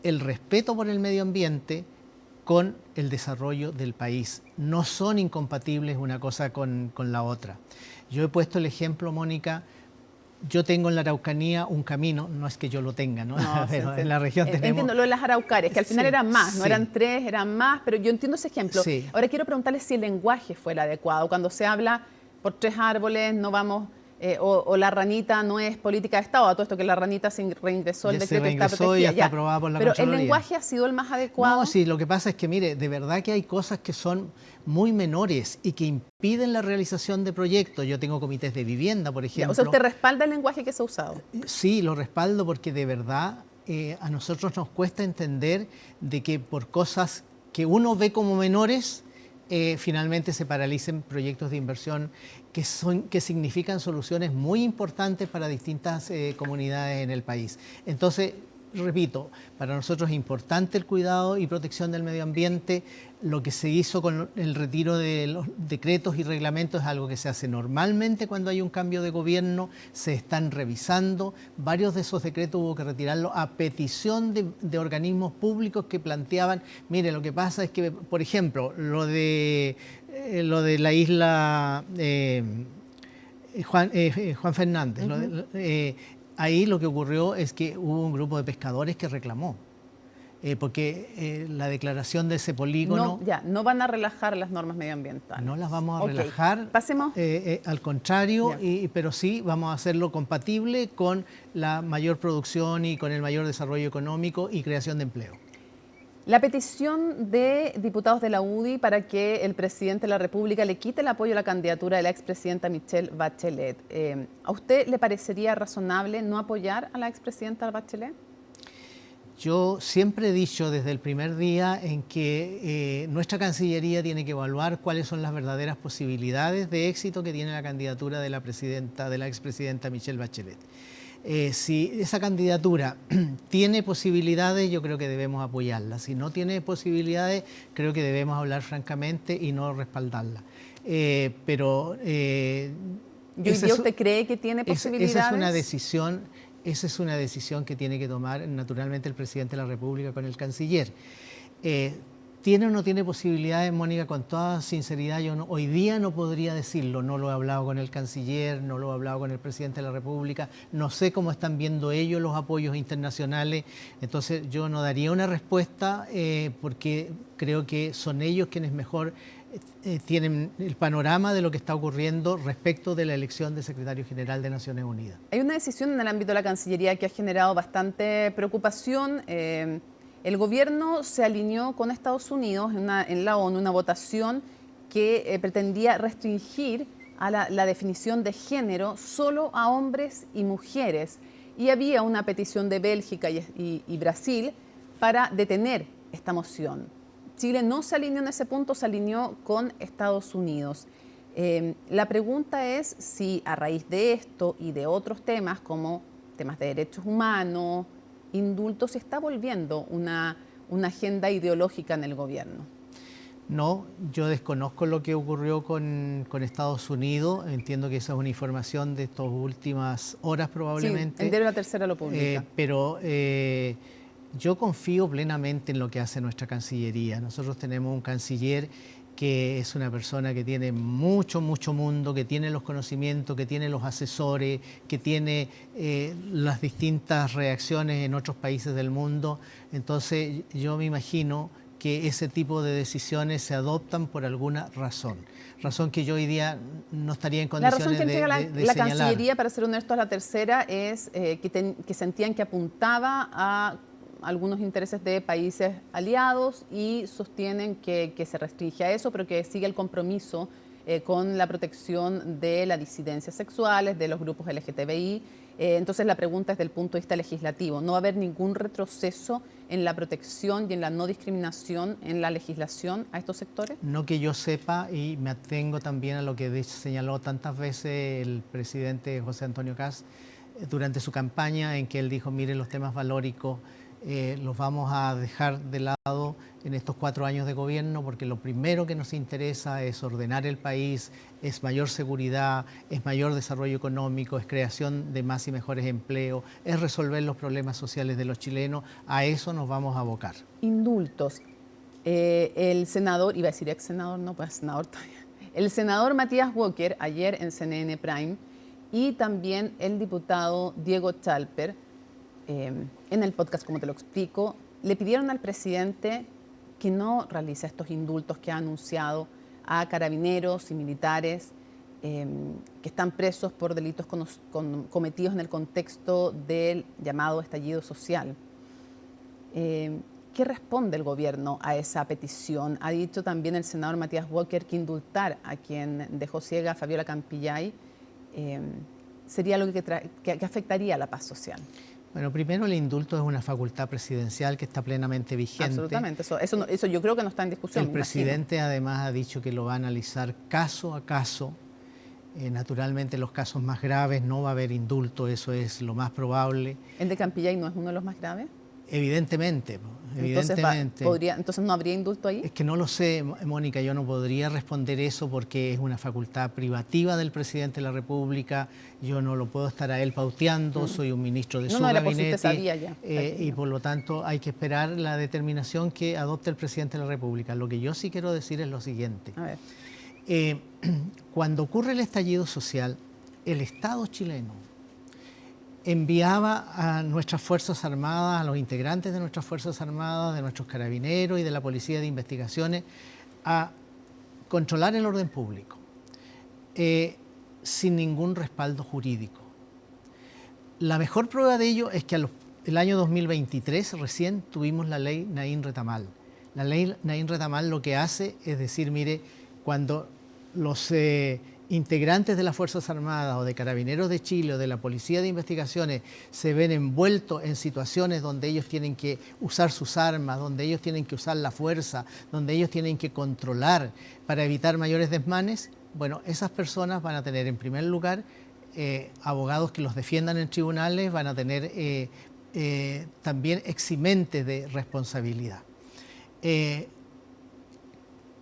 el respeto por el medio ambiente con el desarrollo del país. No son incompatibles una cosa con la otra. Yo he puesto el ejemplo, Mónica. Yo tengo en la Araucanía un camino, no es que yo lo tenga, ¿no? Pero en la región tenemos... Entiendo lo de las araucarias, que al final eran más, no eran 3, eran más, pero yo entiendo ese ejemplo. Sí. Ahora quiero preguntarle si el lenguaje fue el adecuado. Cuando se habla por 3 árboles, no vamos... o la ranita no es política de Estado, a todo esto que la ranita se reingresó, el decreto está protegida. Ya está aprobada por la Pero Contraloría. ¿el lenguaje ha sido el más adecuado? No, sí, lo que pasa es que, mire, de verdad que hay cosas que son muy menores y que impiden la realización de proyectos. Yo tengo comités de vivienda, por ejemplo. O sea, ¿usted respalda el lenguaje que se ha usado? Sí, lo respaldo porque de verdad a nosotros nos cuesta entender de que por cosas que uno ve como menores, finalmente se paralicen proyectos de inversión que significan soluciones muy importantes para distintas comunidades en el país. Entonces, repito, para nosotros es importante el cuidado y protección del medio ambiente. Lo que se hizo con el retiro de los decretos y reglamentos es algo que se hace normalmente cuando hay un cambio de gobierno, se están revisando. Varios de esos decretos hubo que retirarlos a petición de organismos públicos que planteaban, mire, lo que pasa es que, por ejemplo, lo de la isla Juan Fernández, ahí lo que ocurrió es que hubo un grupo de pescadores que reclamó, porque la declaración de ese polígono... No van a relajar las normas medioambientales. No las vamos a relajar. Pasemos. Al contrario, pero sí vamos a hacerlo compatible con la mayor producción y con el mayor desarrollo económico y creación de empleo. La petición de diputados de la UDI para que el presidente de la República le quite el apoyo a la candidatura de la expresidenta Michelle Bachelet. ¿A usted le parecería razonable no apoyar a la expresidenta Bachelet? Yo siempre he dicho desde el primer día en que nuestra Cancillería tiene que evaluar cuáles son las verdaderas posibilidades de éxito que tiene la candidatura de la expresidenta Michelle Bachelet. Si esa candidatura tiene posibilidades, yo creo que debemos apoyarla. Si no tiene posibilidades, creo que debemos hablar francamente y no respaldarla. Pero ¿usted cree que tiene posibilidades? Esa es una decisión que tiene que tomar naturalmente el presidente de la República con el canciller. ¿Tiene o no tiene posibilidades, Mónica? Con toda sinceridad, hoy día no podría decirlo. No lo he hablado con el canciller, no lo he hablado con el presidente de la República. No sé cómo están viendo ellos los apoyos internacionales. Entonces, yo no daría una respuesta porque creo que son ellos quienes mejor tienen el panorama de lo que está ocurriendo respecto de la elección de secretario general de Naciones Unidas. Hay una decisión en el ámbito de la Cancillería que ha generado bastante preocupación. El gobierno se alineó con Estados Unidos en la ONU, una votación que pretendía restringir a la definición de género solo a hombres y mujeres. Y había una petición de Bélgica y Brasil para detener esta moción. Chile no se alineó en ese punto, se alineó con Estados Unidos. La pregunta es si a raíz de esto y de otros temas como temas de derechos humanos, indultos, se está volviendo una agenda ideológica en el gobierno. No, yo desconozco lo que ocurrió con Estados Unidos. Entiendo que esa es una información de estas últimas horas probablemente. Sí, el diario La Tercera lo publica. Pero yo confío plenamente en lo que hace nuestra Cancillería. Nosotros tenemos un canciller que es una persona que tiene mucho mundo, que tiene los conocimientos, que tiene los asesores, que tiene las distintas reacciones en otros países del mundo. Entonces yo me imagino que ese tipo de decisiones se adoptan por alguna razón que yo hoy día no estaría en condiciones de señalar. La razón que entrega la Cancillería, para ser honestos, la tercera, es que sentían que apuntaba a algunos intereses de países aliados y sostienen que se restringe a eso, pero que sigue el compromiso con la protección de las disidencias sexuales, de los grupos LGTBI. Entonces la pregunta es del punto de vista legislativo. ¿No va a haber ningún retroceso en la protección y en la no discriminación en la legislación a estos sectores? No que yo sepa, y me atengo también a lo que señaló tantas veces el presidente José Antonio Kast durante su campaña, en que él dijo, miren, los temas valóricos los vamos a dejar de lado en estos 4 años de gobierno, porque lo primero que nos interesa es ordenar el país, es mayor seguridad, es mayor desarrollo económico, es creación de más y mejores empleos, es resolver los problemas sociales de los chilenos. A eso nos vamos a abocar. Indultos. El senador, iba a decir ex senador, no, pues senador todavía. El senador Matías Walker, ayer en CNN Prime, y también el diputado Diego Chalper, en el podcast, como te lo explico, le pidieron al presidente que no realice estos indultos que ha anunciado a carabineros y militares que están presos por delitos cometidos en el contexto del llamado estallido social. ¿Qué responde el gobierno a esa petición? Ha dicho también el senador Matías Walker que indultar a quien dejó ciega a Fabiola Campillay sería algo que afectaría a la paz social. Bueno, primero el indulto es una facultad presidencial que está plenamente vigente. Absolutamente, eso yo creo que no está en discusión. El presidente además ha dicho que lo va a analizar caso a caso. Naturalmente los casos más graves no va a haber indulto, eso es lo más probable. ¿El de Campillay no es uno de los más graves? Evidentemente. Entonces no habría indulto ahí. Es que no lo sé, Mónica, yo no podría responder eso porque es una facultad privativa del presidente de la República. Yo no lo puedo estar a él pauteando, soy un ministro de su gabinete. Sabía ya. Y por lo tanto hay que esperar la determinación que adopte el presidente de la República. Lo que yo sí quiero decir es lo siguiente. A ver. Cuando ocurre el estallido social, el Estado chileno enviaba a nuestras Fuerzas Armadas, a los integrantes de nuestras Fuerzas Armadas, de nuestros carabineros y de la Policía de Investigaciones a controlar el orden público, sin ningún respaldo jurídico. La mejor prueba de ello es que el año 2023 recién tuvimos la ley Naín Retamal. La ley Naín Retamal lo que hace es decir, mire, cuando los integrantes de las Fuerzas Armadas o de Carabineros de Chile o de la Policía de Investigaciones se ven envueltos en situaciones donde ellos tienen que usar sus armas, donde ellos tienen que usar la fuerza, donde ellos tienen que controlar para evitar mayores desmanes, bueno, esas personas van a tener en primer lugar abogados que los defiendan en tribunales, van a tener también eximentes de responsabilidad.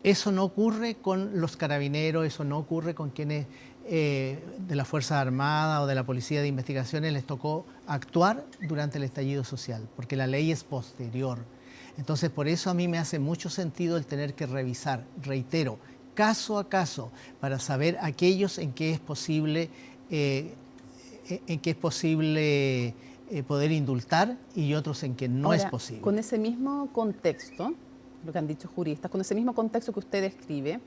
Eso no ocurre con los carabineros, eso no ocurre con quienes de las Fuerzas Armadas o de la Policía de Investigaciones les tocó actuar durante el estallido social, porque la ley es posterior. Entonces, por eso a mí me hace mucho sentido el tener que revisar, reitero, caso a caso, para saber aquellos en que es posible, poder indultar y otros en que no es posible. Con ese mismo contexto, lo que han dicho juristas, con ese mismo contexto que usted describe,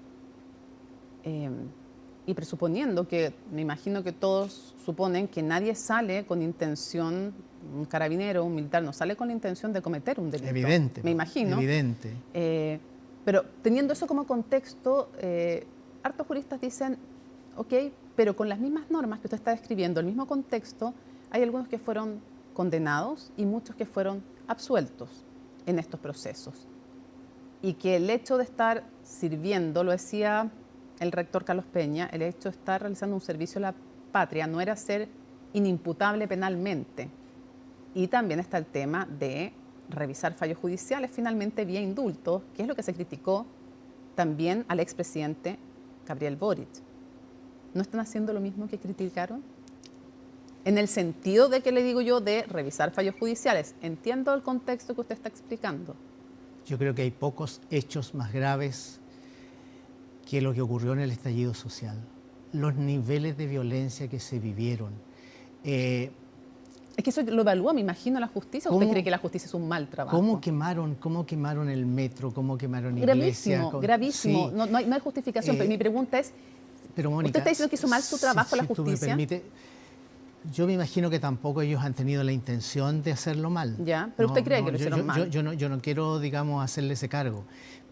y presuponiendo que, me imagino que todos suponen que nadie sale con intención, un carabinero, un militar, no sale con la intención de cometer un delito. Evidente. Me imagino. Evidente. Pero teniendo eso como contexto, hartos juristas dicen, ok, pero con las mismas normas que usted está describiendo, el mismo contexto, hay algunos que fueron condenados y muchos que fueron absueltos en estos procesos. Y que el hecho de estar sirviendo, lo decía el rector Carlos Peña, el hecho de estar realizando un servicio a la patria no era ser inimputable penalmente. Y también está el tema de revisar fallos judiciales finalmente vía indulto, que es lo que se criticó también al expresidente Gabriel Boric. ¿No están haciendo lo mismo que criticaron? En el sentido de que le digo yo de revisar fallos judiciales. Entiendo el contexto que usted está explicando. Yo creo que hay pocos hechos más graves que lo que ocurrió en el estallido social, los niveles de violencia que se vivieron. Es que eso lo evalúa, me imagino, la justicia. ¿O usted cree que la justicia es un mal trabajo? ¿Cómo quemaron el metro? ¿Cómo quemaron Gravísimo, iglesias? gravísimo. Sí. No hay justificación, pero mi pregunta es, pero Mónica, ¿usted está diciendo que hizo mal su trabajo la si tú me justicia? permite, yo me imagino que tampoco ellos han tenido la intención de hacerlo mal. Ya, pero usted cree que lo hicieron mal. Yo no quiero, digamos, hacerle ese cargo,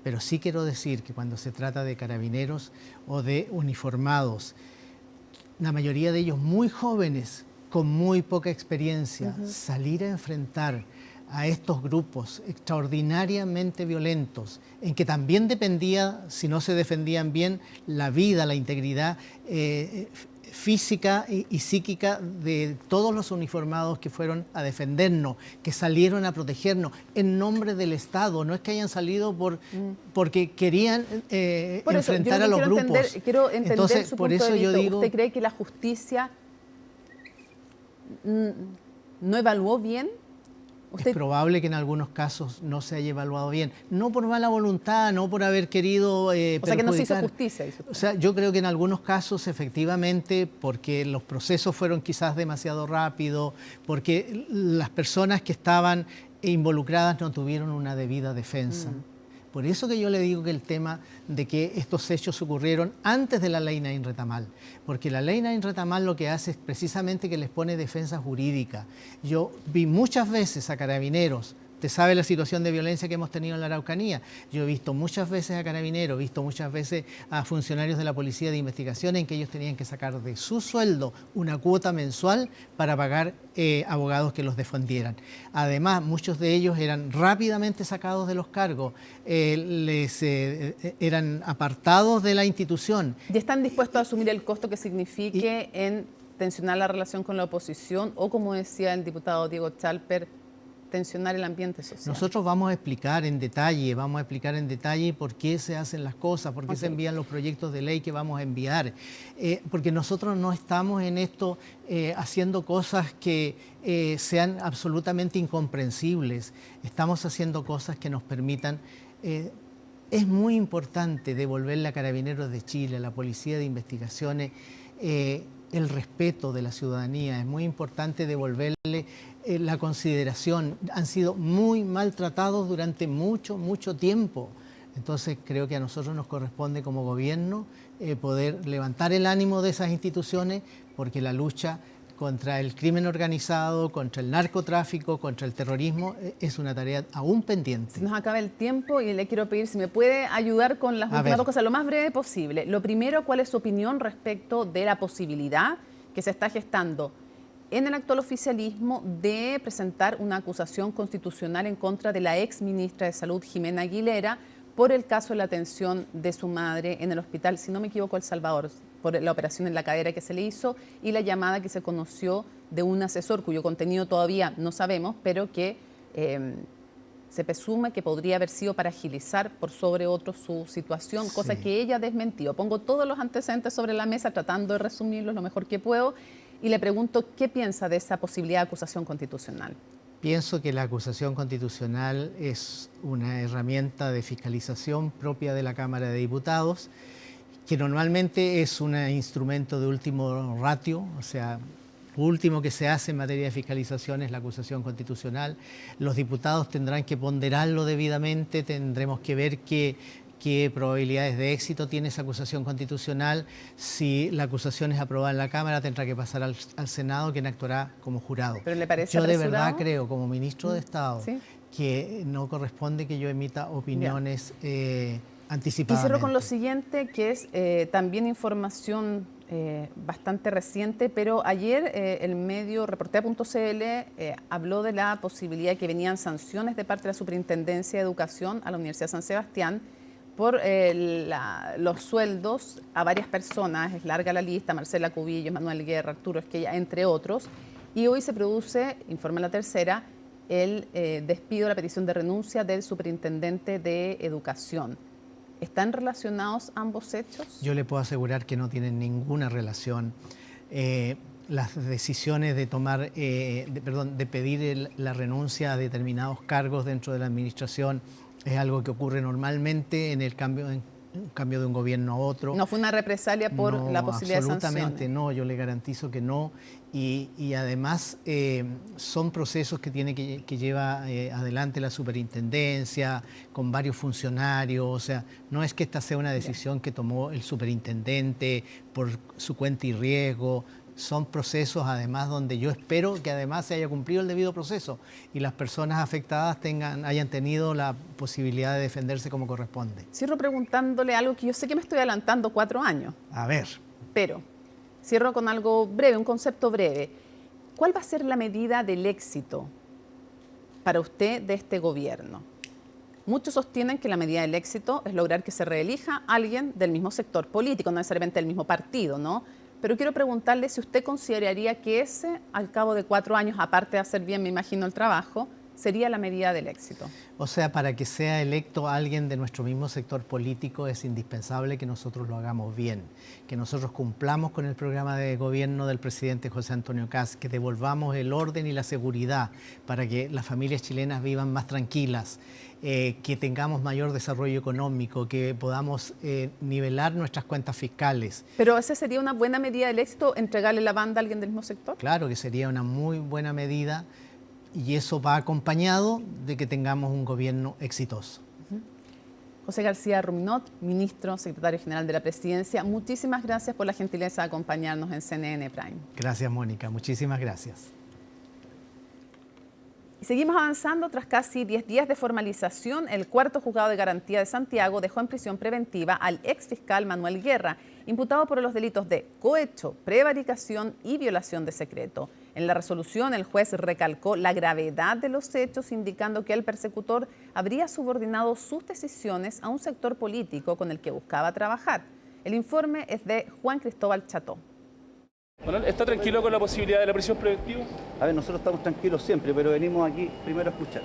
pero sí quiero decir que cuando se trata de carabineros o de uniformados, la mayoría de ellos muy jóvenes, con muy poca experiencia, salir a enfrentar a estos grupos extraordinariamente violentos, en que también dependía, si no se defendían bien, la vida, la integridad física y psíquica de todos los uniformados que fueron a defendernos, que salieron a protegernos en nombre del Estado. No es que hayan salido porque querían enfrentar a los grupos. Quiero entender Entonces, su por punto eso de vista. yo digo, ¿Usted cree que la justicia no evaluó bien? Es probable que en algunos casos no se haya evaluado bien, no por mala voluntad, no por haber querido perjudicar. O sea, que no se hizo justicia. O sea, yo creo que en algunos casos, efectivamente, porque los procesos fueron quizás demasiado rápidos, porque las personas que estaban involucradas no tuvieron una debida defensa. Por eso que yo le digo que el tema de que estos hechos ocurrieron antes de la ley Naín Retamal, porque la ley Naín Retamal lo que hace es precisamente que les pone defensa jurídica. Yo vi muchas veces a carabineros, usted sabe la situación de violencia que hemos tenido en la Araucanía, yo he visto muchas veces a carabineros, he visto muchas veces a funcionarios de la Policía de Investigación en que ellos tenían que sacar de su sueldo una cuota mensual para pagar abogados que los defendieran. Además, muchos de ellos eran rápidamente sacados de los cargos, eran apartados de la institución. ¿Y están dispuestos a asumir el costo que signifique en tensionar la relación con la oposición o, como decía el diputado Diego Chalper, tensionar el ambiente social? Nosotros vamos a explicar en detalle por qué se hacen las cosas, por qué se envían los proyectos de ley que vamos a enviar, porque nosotros no estamos en esto haciendo cosas que sean absolutamente incomprensibles, estamos haciendo cosas que nos permitan. Es muy importante devolverle a Carabineros de Chile, a la Policía de Investigaciones, el respeto de la ciudadanía, es muy importante devolverle la consideración. Han sido muy maltratados durante mucho tiempo. Entonces creo que a nosotros nos corresponde como gobierno poder levantar el ánimo de esas instituciones, porque la lucha contra el crimen organizado, contra el narcotráfico, contra el terrorismo, es una tarea aún pendiente. Se nos acaba el tiempo y le quiero pedir si me puede ayudar con las últimas dos cosas lo más breve posible. Lo primero, ¿cuál es su opinión respecto de la posibilidad que se está gestando en el actual oficialismo de presentar una acusación constitucional en contra de la ex ministra de Salud, Jimena Aguilera, por el caso de la atención de su madre en el hospital, si no me equivoco, El Salvador, por la operación en la cadera que se le hizo y la llamada que se conoció de un asesor cuyo contenido todavía no sabemos, pero que se presume que podría haber sido para agilizar por sobre otros su situación, cosa que ella desmentió. Pongo todos los antecedentes sobre la mesa tratando de resumirlos lo mejor que puedo y le pregunto qué piensa de esa posibilidad de acusación constitucional. Pienso que la acusación constitucional es una herramienta de fiscalización propia de la Cámara de Diputados, que normalmente es un instrumento de último ratio, o sea, lo último que se hace en materia de fiscalización es la acusación constitucional. Los diputados tendrán que ponderarlo debidamente, tendremos que ver qué probabilidades de éxito tiene esa acusación constitucional. Si la acusación es aprobada en la Cámara, tendrá que pasar al Senado, quien actuará como jurado. ¿Pero le parece yo de apresurado? verdad creo, como ministro de Estado, ¿Sí? que no corresponde que yo emita opiniones anticipadamente. Y cierro con lo siguiente, que es también información bastante reciente, pero ayer el medio Reportea.cl habló de la posibilidad de que venían sanciones de parte de la Superintendencia de Educación a la Universidad de San Sebastián por los sueldos a varias personas, es larga la lista, Marcela Cubillos, Manuel Guerra, Arturo Esquella, entre otros, y hoy se produce, informa La Tercera, el despido, la petición de renuncia del Superintendente de Educación. ¿Están relacionados ambos hechos? Yo le puedo asegurar que no tienen ninguna relación. Las decisiones de tomar, de pedir la renuncia a determinados cargos dentro de la administración es algo que ocurre normalmente en el cambio cambio de un gobierno a otro. ¿No fue una represalia por la posibilidad de sanciones? Absolutamente no, yo le garantizo que no. Y además son procesos que tiene que llevar adelante la superintendencia con varios funcionarios. O sea, no es que esta sea una decisión que tomó el superintendente por su cuenta y riesgo. Son procesos además donde yo espero que además se haya cumplido el debido proceso y las personas afectadas hayan tenido la posibilidad de defenderse como corresponde. Cierro preguntándole algo que yo sé que me estoy adelantando 4 años. A ver. Pero cierro con algo breve, un concepto breve. ¿Cuál va a ser la medida del éxito para usted de este gobierno? Muchos sostienen que la medida del éxito es lograr que se reelija alguien del mismo sector político, no necesariamente del mismo partido, ¿no? Pero quiero preguntarle si usted consideraría que ese, al cabo de 4 años, aparte de hacer bien, me imagino, el trabajo, sería la medida del éxito. O sea, para que sea electo alguien de nuestro mismo sector político es indispensable que nosotros lo hagamos bien, que nosotros cumplamos con el programa de gobierno del presidente José Antonio Kast, que devolvamos el orden y la seguridad para que las familias chilenas vivan más tranquilas, que tengamos mayor desarrollo económico, que podamos nivelar nuestras cuentas fiscales. ¿Pero esa sería una buena medida del éxito, entregarle la banda a alguien del mismo sector? Claro que sería una muy buena medida y eso va acompañado de que tengamos un gobierno exitoso. José García Ruminot, ministro, secretario general de la Presidencia, muchísimas gracias por la gentileza de acompañarnos en CNN Prime. Gracias, Mónica. Muchísimas gracias. Y seguimos avanzando. Tras casi 10 días de formalización, el cuarto juzgado de garantía de Santiago dejó en prisión preventiva al exfiscal Manuel Guerra, imputado por los delitos de cohecho, prevaricación y violación de secreto. En la resolución, el juez recalcó la gravedad de los hechos, indicando que el persecutor habría subordinado sus decisiones a un sector político con el que buscaba trabajar. El informe es de Juan Cristóbal Cható. Manuel, ¿está tranquilo con la posibilidad de la prisión preventiva? A ver, nosotros estamos tranquilos siempre, pero venimos aquí primero a escuchar.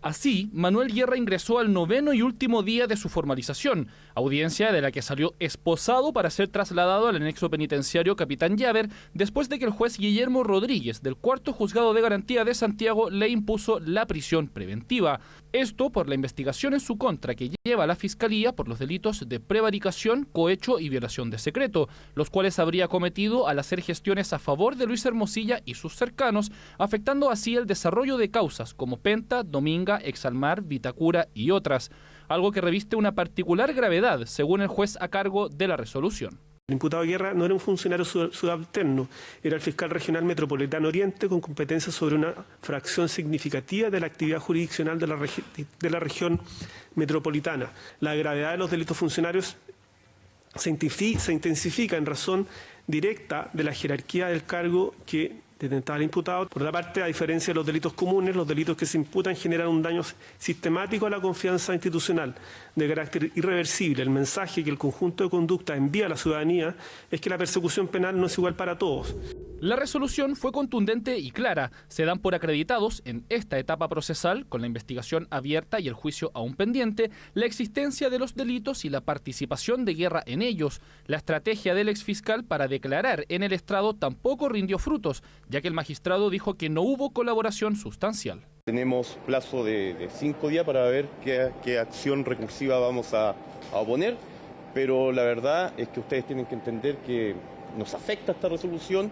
Así, Manuel Guerra ingresó al 9º y último día de su formalización, audiencia de la que salió esposado para ser trasladado al anexo penitenciario Capitán Llaver, después de que el juez Guillermo Rodríguez del cuarto juzgado de garantía de Santiago le impuso la prisión preventiva. Esto por la investigación en su contra que lleva la Fiscalía por los delitos de prevaricación, cohecho y violación de secreto, los cuales habría cometido al hacer gestiones a favor de Luis Hermosilla y sus cercanos, afectando así el desarrollo de causas como Penta, Dominga, Exalmar, Vitacura y otras, algo que reviste una particular gravedad, según el juez a cargo de la resolución. El imputado Guerra no era un funcionario subalterno, era el fiscal regional metropolitano Oriente con competencia sobre una fracción significativa de la actividad jurisdiccional de la región metropolitana. La gravedad de los delitos funcionarios se intensifica en razón directa de la jerarquía del cargo que detentaba el imputado. Por otra parte, a diferencia de los delitos comunes, los delitos que se imputan generan un daño sistemático a la confianza institucional de carácter irreversible. El mensaje que el conjunto de conducta envía a la ciudadanía es que la persecución penal no es igual para todos. La resolución fue contundente y clara. Se dan por acreditados en esta etapa procesal, con la investigación abierta y el juicio aún pendiente, la existencia de los delitos y la participación de Guerra en ellos. La estrategia del exfiscal para declarar en el estrado tampoco rindió frutos, ya que el magistrado dijo que no hubo colaboración sustancial. Tenemos plazo de 5 días para ver qué acción recursiva vamos a oponer, pero la verdad es que ustedes tienen que entender que nos afecta esta resolución.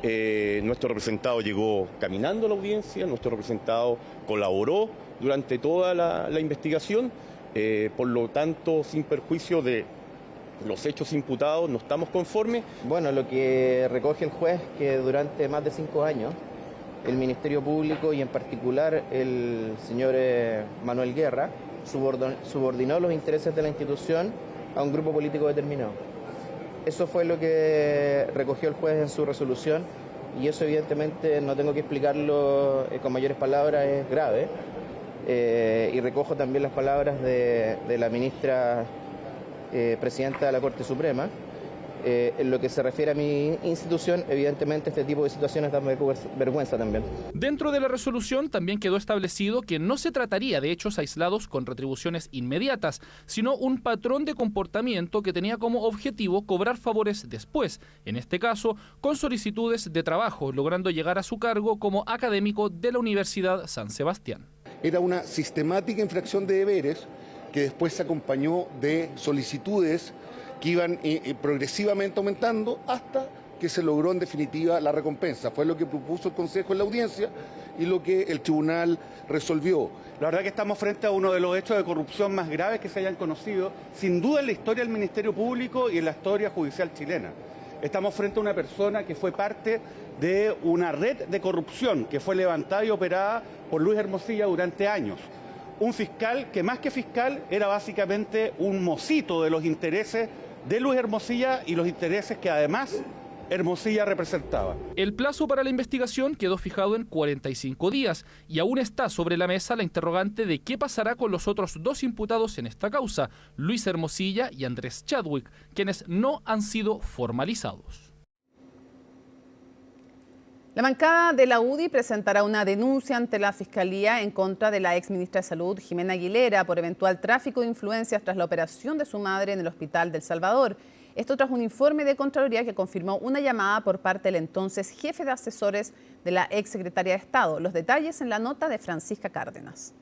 Nuestro representado llegó caminando a la audiencia, nuestro representado colaboró durante toda la investigación, por lo tanto, sin perjuicio de los hechos imputados, no estamos conformes. Bueno, lo que recoge el juez que durante más de 5 años el Ministerio Público y en particular el señor Manuel Guerra subordinó los intereses de la institución a un grupo político determinado. Eso fue lo que recogió el juez en su resolución y eso evidentemente no tengo que explicarlo con mayores palabras, es grave. Y recojo también las palabras de la ministra presidenta de la Corte Suprema. En lo que se refiere a mi institución, evidentemente este tipo de situaciones dan vergüenza también. Dentro de la resolución también quedó establecido que no se trataría de hechos aislados con retribuciones inmediatas, sino un patrón de comportamiento que tenía como objetivo cobrar favores después, en este caso con solicitudes de trabajo, logrando llegar a su cargo como académico de la Universidad San Sebastián. Era una sistemática infracción de deberes que después se acompañó de solicitudes que iban progresivamente aumentando hasta que se logró en definitiva la recompensa. Fue lo que propuso el Consejo en la audiencia y lo que el tribunal resolvió. La verdad que estamos frente a uno de los hechos de corrupción más graves que se hayan conocido, sin duda en la historia del Ministerio Público y en la historia judicial chilena. Estamos frente a una persona que fue parte de una red de corrupción que fue levantada y operada por Luis Hermosilla durante años. Un fiscal que más que fiscal era básicamente un mocito de los intereses de Luis Hermosilla y los intereses que además Hermosilla representaba. El plazo para la investigación quedó fijado en 45 días y aún está sobre la mesa la interrogante de qué pasará con los otros dos imputados en esta causa, Luis Hermosilla y Andrés Chadwick, quienes no han sido formalizados. La bancada de la UDI presentará una denuncia ante la Fiscalía en contra de la exministra de Salud, Jimena Aguilera, por eventual tráfico de influencias tras la operación de su madre en el Hospital del Salvador. Esto tras un informe de Contraloría que confirmó una llamada por parte del entonces jefe de asesores de la exsecretaria de Estado. Los detalles en la nota de Francisca Cárdenas.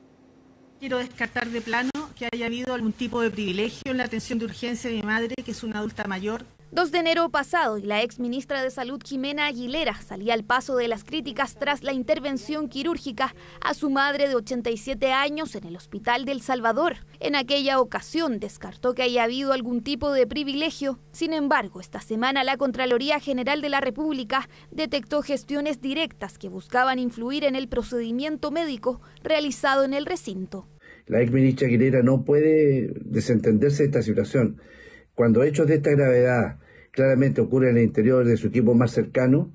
Quiero descartar de plano que haya habido algún tipo de privilegio en la atención de urgencia de mi madre, que es una adulta mayor. 2 de enero pasado y la ex ministra de Salud Jimena Aguilera salía al paso de las críticas tras la intervención quirúrgica a su madre de 87 años en el Hospital del Salvador. En aquella ocasión descartó que haya habido algún tipo de privilegio. Sin embargo, esta semana la Contraloría General de la República detectó gestiones directas que buscaban influir en el procedimiento médico realizado en el recinto. La ex ministra Aguilera no puede desentenderse de esta situación. Cuando hechos de esta gravedad claramente ocurren en el interior de su equipo más cercano,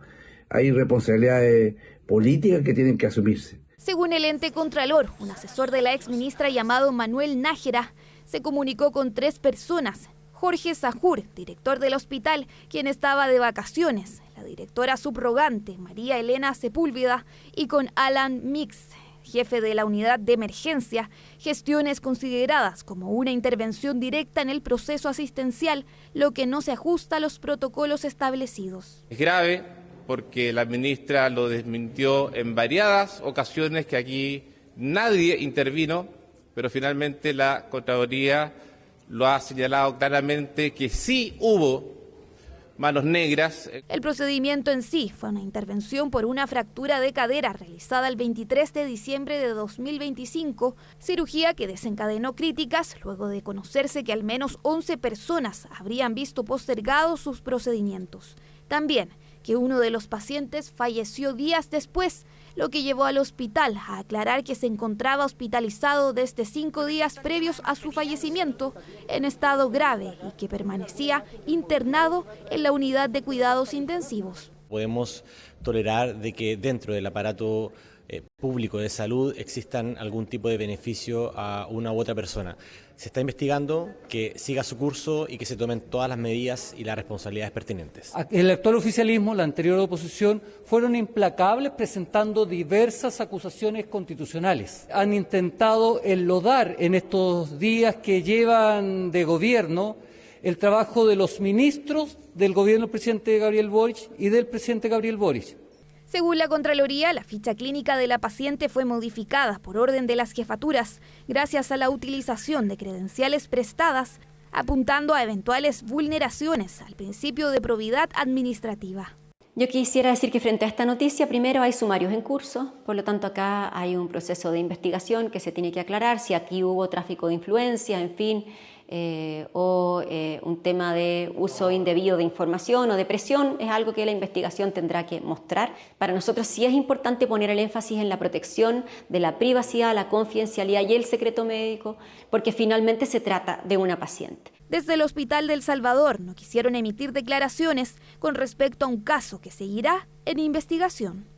hay responsabilidades políticas que tienen que asumirse. Según el ente Contralor, un asesor de la exministra llamado Manuel Nájera se comunicó con 3 personas. Jorge Sajur, director del hospital, quien estaba de vacaciones, la directora subrogante María Elena Sepúlveda y con Alan Mix, jefe de la unidad de emergencia, gestiones consideradas como una intervención directa en el proceso asistencial, lo que no se ajusta a los protocolos establecidos. Es grave porque la ministra lo desmintió en variadas ocasiones, que aquí nadie intervino, pero finalmente la Contraloría lo ha señalado claramente que sí hubo manos negras. El procedimiento en sí fue una intervención por una fractura de cadera realizada el 23 de diciembre de 2025, cirugía que desencadenó críticas luego de conocerse que al menos 11 personas habrían visto postergados sus procedimientos. También que uno de los pacientes falleció días después, lo que llevó al hospital a aclarar que se encontraba hospitalizado desde 5 días previos a su fallecimiento en estado grave y que permanecía internado en la unidad de cuidados intensivos. Podemos tolerar de que dentro del aparato público de salud existan algún tipo de beneficio a una u otra persona. Se está investigando, que siga su curso y que se tomen todas las medidas y las responsabilidades pertinentes. El actual oficialismo, la anterior oposición, fueron implacables presentando diversas acusaciones constitucionales. Han intentado enlodar en estos días que llevan de gobierno el trabajo de los ministros del gobierno del presidente Gabriel Boric y del presidente Gabriel Boric. Según la Contraloría, la ficha clínica de la paciente fue modificada por orden de las jefaturas gracias a la utilización de credenciales prestadas, apuntando a eventuales vulneraciones al principio de probidad administrativa. Yo quisiera decir que frente a esta noticia, primero hay sumarios en curso, por lo tanto acá hay un proceso de investigación que se tiene que aclarar si aquí hubo tráfico de influencias, en fin, o un tema de uso indebido de información o de presión, es algo que la investigación tendrá que mostrar. Para nosotros sí es importante poner el énfasis en la protección de la privacidad, la confidencialidad y el secreto médico, porque finalmente se trata de una paciente. Desde el Hospital del Salvador no quisieron emitir declaraciones con respecto a un caso que seguirá en investigación.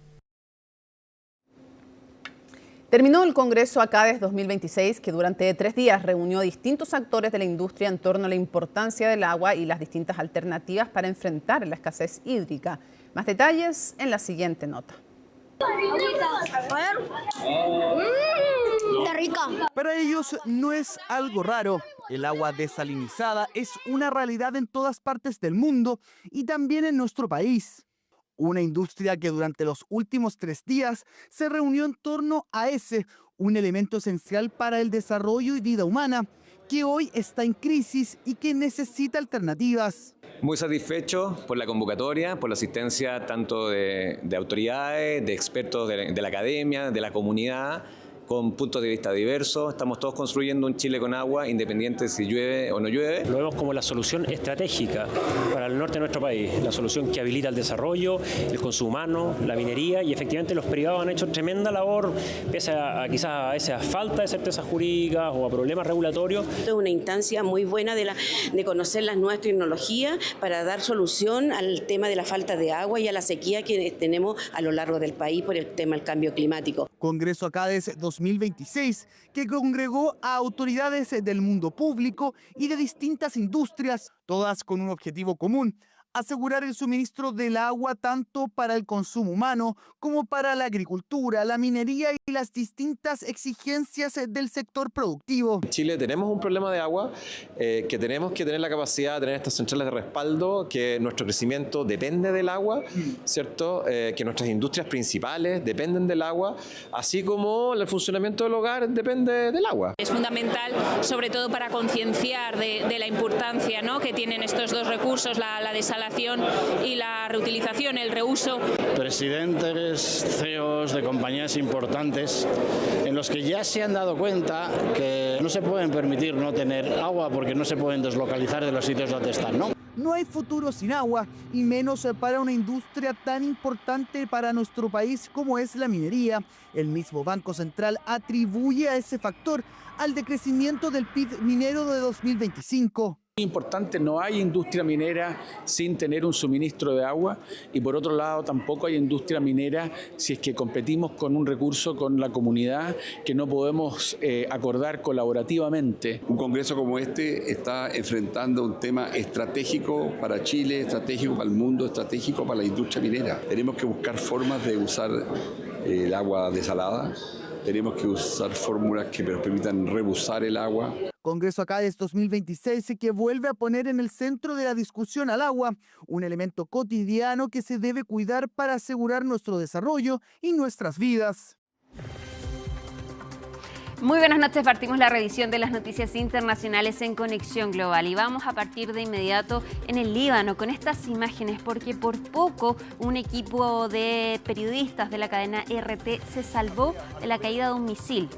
Terminó el Congreso ACADES 2026, que durante 3 días reunió a distintos actores de la industria en torno a la importancia del agua y las distintas alternativas para enfrentar la escasez hídrica. Más detalles en la siguiente nota. Está rica. Para ellos no es algo raro. El agua desalinizada es una realidad en todas partes del mundo y también en nuestro país. Una industria que durante los últimos 3 días se reunió en torno a un elemento esencial para el desarrollo y vida humana, que hoy está en crisis y que necesita alternativas. Muy satisfecho por la convocatoria, por la asistencia tanto de autoridades, de expertos de la academia, de la comunidad, con puntos de vista diversos. Estamos todos construyendo un Chile con agua, independiente si llueve o no llueve. Lo vemos como la solución estratégica para el norte de nuestro país, la solución que habilita el desarrollo, el consumo humano, la minería, y efectivamente los privados han hecho tremenda labor, pese a quizás a esa falta de certezas jurídicas o a problemas regulatorios. Es una instancia muy buena de conocer las nuevas tecnologías para dar solución al tema de la falta de agua y a la sequía que tenemos a lo largo del país por el tema del cambio climático. Congreso ACADES 2026, que congregó a autoridades del mundo público y de distintas industrias, todas con un objetivo común: asegurar el suministro del agua tanto para el consumo humano como para la agricultura, la minería y las distintas exigencias del sector productivo. En Chile tenemos un problema de agua, que tenemos que tener la capacidad de tener estas centrales de respaldo, que nuestro crecimiento depende del agua, ¿cierto? Que nuestras industrias principales dependen del agua, así como el funcionamiento del hogar depende del agua. Es fundamental, sobre todo para concienciar de la importancia, ¿no?, que tienen estos dos recursos, la desalación y la reutilización, el reuso. Presidentes, CEOs de compañías importantes en los que ya se han dado cuenta que no se pueden permitir no tener agua porque no se pueden deslocalizar de los sitios donde están, ¿no? No hay futuro sin agua, y menos para una industria tan importante para nuestro país como es la minería. El mismo Banco Central atribuye a ese factor al decrecimiento del PIB minero de 2025. Importante, no hay industria minera sin tener un suministro de agua, y por otro lado tampoco hay industria minera si es que competimos con un recurso con la comunidad que no podemos acordar colaborativamente. Un congreso como este está enfrentando un tema estratégico para Chile, estratégico para el mundo, estratégico para la industria minera. Tenemos que buscar formas de usar el agua desalada. Tenemos que usar fórmulas que nos permitan rebusar el agua. Congreso ACADES 2026 que vuelve a poner en el centro de la discusión al agua, un elemento cotidiano que se debe cuidar para asegurar nuestro desarrollo y nuestras vidas. Muy buenas noches, partimos la revisión de las noticias internacionales en Conexión Global y vamos a partir de inmediato en el Líbano con estas imágenes, porque por poco un equipo de periodistas de la cadena RT se salvó de la caída de un misil.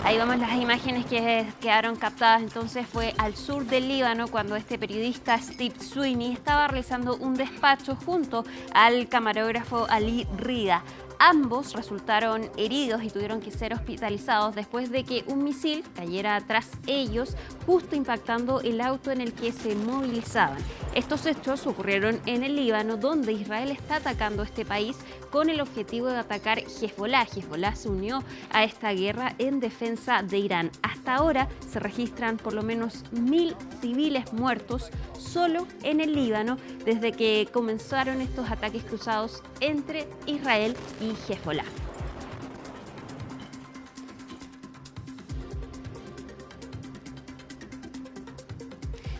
Ahí vamos las imágenes que quedaron captadas. Entonces fue al sur del Líbano cuando este periodista Steve Sweeney estaba realizando un despacho junto al camarógrafo Ali Rida. Ambos resultaron heridos y tuvieron que ser hospitalizados después de que un misil cayera tras ellos, justo impactando el auto en el que se movilizaban. Estos hechos ocurrieron en el Líbano, donde Israel está atacando este país con el objetivo de atacar Hezbollah. Hezbollah se unió a esta guerra en defensa de Irán. Hasta ahora se registran por lo menos 1000 civiles muertos solo en el Líbano desde que comenzaron estos ataques cruzados entre Israel y Hezbollah.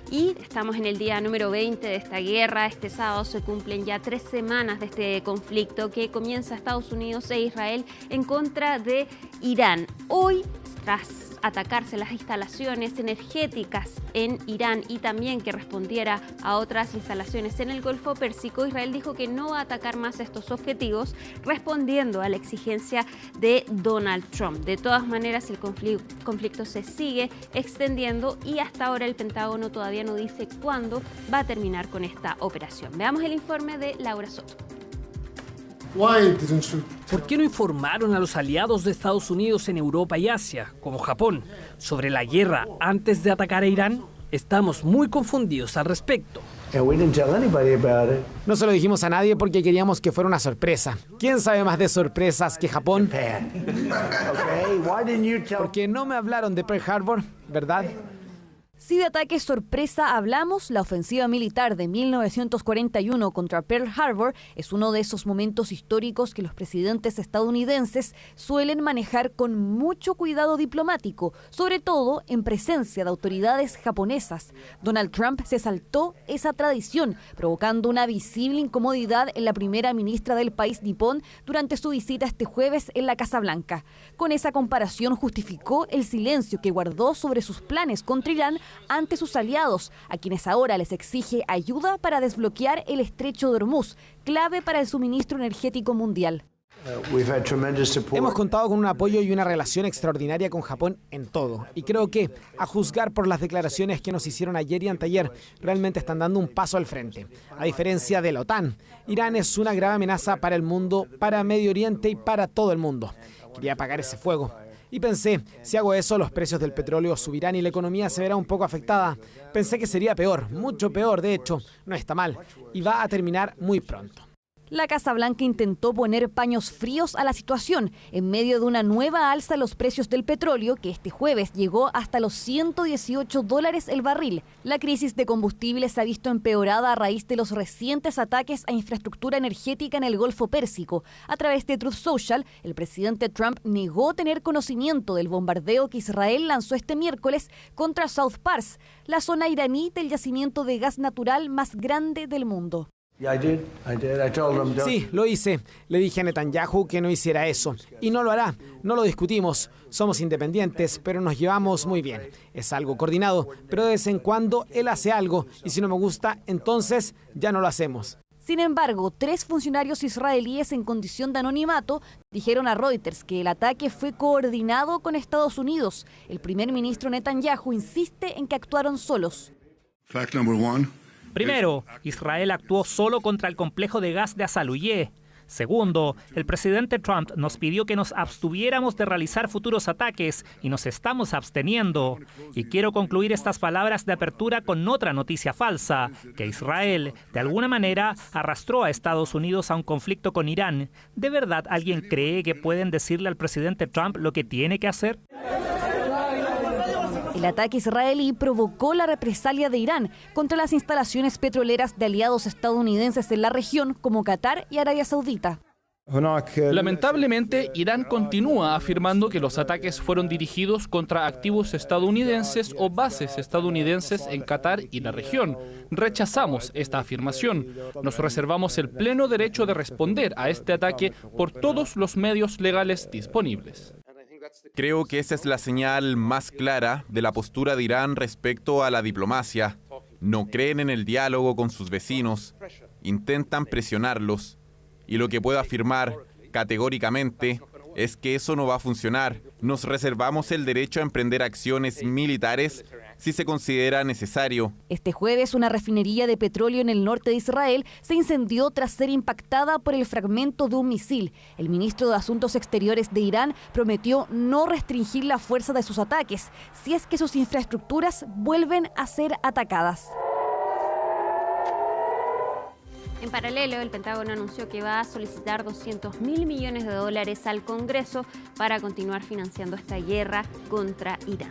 Y estamos en el día número 20 de esta guerra. Este sábado se cumplen ya 3 semanas de este conflicto que comienza Estados Unidos e Israel en contra de Irán. Hoy, tras atacarse las instalaciones energéticas en Irán y también que respondiera a otras instalaciones en el Golfo Pérsico, Israel dijo que no va a atacar más estos objetivos, respondiendo a la exigencia de Donald Trump. De todas maneras, el conflicto se sigue extendiendo y hasta ahora el Pentágono todavía no dice cuándo va a terminar con esta operación. Veamos el informe de Laura Soto. ¿Por qué no informaron a los aliados de Estados Unidos en Europa y Asia, como Japón, sobre la guerra antes de atacar a Irán? Estamos muy confundidos al respecto. No se lo dijimos a nadie porque queríamos que fuera una sorpresa. ¿Quién sabe más de sorpresas que Japón? Porque no me hablaron de Pearl Harbor, ¿verdad? Si de ataques sorpresa hablamos, la ofensiva militar de 1941 contra Pearl Harbor es uno de esos momentos históricos que los presidentes estadounidenses suelen manejar con mucho cuidado diplomático, sobre todo en presencia de autoridades japonesas. Donald Trump se saltó esa tradición, provocando una visible incomodidad en la primera ministra del país nipón durante su visita este jueves en la Casa Blanca. Con esa comparación justificó el silencio que guardó sobre sus planes contra Irán ante sus aliados, a quienes ahora les exige ayuda para desbloquear el estrecho de Hormuz, clave para el suministro energético mundial. Hemos contado con un apoyo y una relación extraordinaria con Japón en todo. Y creo que, a juzgar por las declaraciones que nos hicieron ayer y anteayer, realmente están dando un paso al frente. A diferencia de la OTAN, Irán es una grave amenaza para el mundo, para Medio Oriente y para todo el mundo. Quería apagar ese fuego. Y pensé, si hago eso, los precios del petróleo subirán y la economía se verá un poco afectada. Pensé que sería peor, mucho peor, de hecho, no está mal, y va a terminar muy pronto. La Casa Blanca intentó poner paños fríos a la situación en medio de una nueva alza en los precios del petróleo que este jueves llegó hasta los $118 el barril. La crisis de combustible se ha visto empeorada a raíz de los recientes ataques a infraestructura energética en el Golfo Pérsico. A través de Truth Social, el presidente Trump negó tener conocimiento del bombardeo que Israel lanzó este miércoles contra South Pars, la zona iraní del yacimiento de gas natural más grande del mundo. Sí, lo hice. Le dije a Netanyahu que no hiciera eso. Y no lo hará. No lo discutimos. Somos independientes, pero nos llevamos muy bien. Es algo coordinado, pero de vez en cuando él hace algo. Y si no me gusta, entonces ya no lo hacemos. Sin embargo, 3 funcionarios israelíes en condición de anonimato dijeron a Reuters que el ataque fue coordinado con Estados Unidos. El primer ministro Netanyahu insiste en que actuaron solos. Fact number 1. Primero, Israel actuó solo contra el complejo de gas de Azaluyé. Segundo, el presidente Trump nos pidió que nos abstuviéramos de realizar futuros ataques y nos estamos absteniendo. Y quiero concluir estas palabras de apertura con otra noticia falsa, que Israel, de alguna manera, arrastró a Estados Unidos a un conflicto con Irán. ¿De verdad alguien cree que pueden decirle al presidente Trump lo que tiene que hacer? El ataque israelí provocó la represalia de Irán contra las instalaciones petroleras de aliados estadounidenses en la región como Qatar y Arabia Saudita. Lamentablemente, Irán continúa afirmando que los ataques fueron dirigidos contra activos estadounidenses o bases estadounidenses en Qatar y la región. Rechazamos esta afirmación. Nos reservamos el pleno derecho de responder a este ataque por todos los medios legales disponibles. Creo que esa es la señal más clara de la postura de Irán respecto a la diplomacia. No creen en el diálogo con sus vecinos, intentan presionarlos. Y lo que puedo afirmar categóricamente es que eso no va a funcionar. Nos reservamos el derecho a emprender acciones militares si se considera necesario. Este jueves, una refinería de petróleo en el norte de Israel se incendió tras ser impactada por el fragmento de un misil. El ministro de Asuntos Exteriores de Irán prometió no restringir la fuerza de sus ataques si es que sus infraestructuras vuelven a ser atacadas. En paralelo, el Pentágono anunció que va a solicitar $200.000 millones al Congreso para continuar financiando esta guerra contra Irán.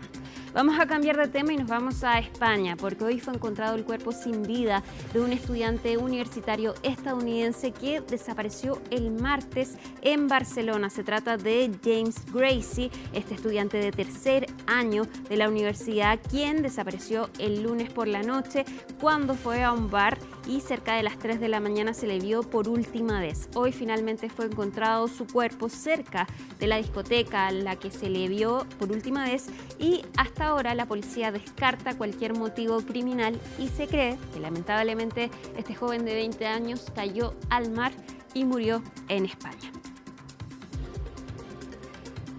Vamos a cambiar de tema y nos vamos a España, porque hoy fue encontrado el cuerpo sin vida de un estudiante universitario estadounidense que desapareció el martes en Barcelona. Se trata de James Gracie, este estudiante de tercer año de la universidad, quien desapareció el lunes por la noche cuando fue a un bar y cerca de las 3 de la mañana se le vio por última vez. Hoy finalmente fue encontrado su cuerpo cerca de la discoteca a la que se le vio por última vez y hasta ahora la policía descarta cualquier motivo criminal y se cree que lamentablemente este joven de 20 años cayó al mar y murió en España.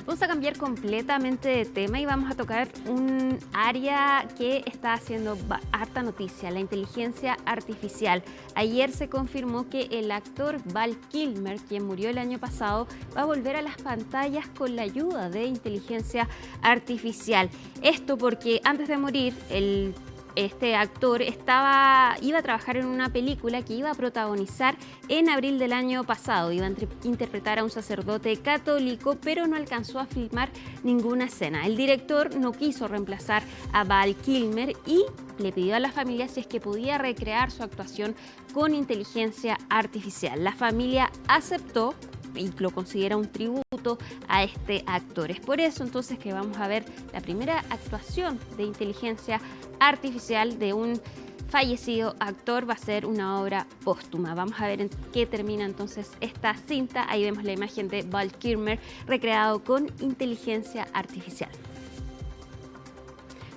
Vamos a cambiar completamente de tema y vamos a tocar un área que está haciendo harta noticia, la inteligencia artificial. Ayer se confirmó que el actor Val Kilmer, quien murió el año pasado, va a volver a las pantallas con la ayuda de inteligencia artificial. Esto porque antes de morir, el este actor iba a trabajar en una película que iba a protagonizar en abril del año pasado. Iba a interpretar a un sacerdote católico, pero no alcanzó a filmar ninguna escena. El director no quiso reemplazar a Val Kilmer y le pidió a la familia si es que podía recrear su actuación con inteligencia artificial. La familia aceptó y lo considera un tributo a este actor. Es por eso entonces que vamos a ver la primera actuación de inteligencia artificial de un fallecido actor. Va a ser una obra póstuma. Vamos a ver en qué termina entonces esta cinta. Ahí vemos la imagen de Val Kilmer recreado con inteligencia artificial.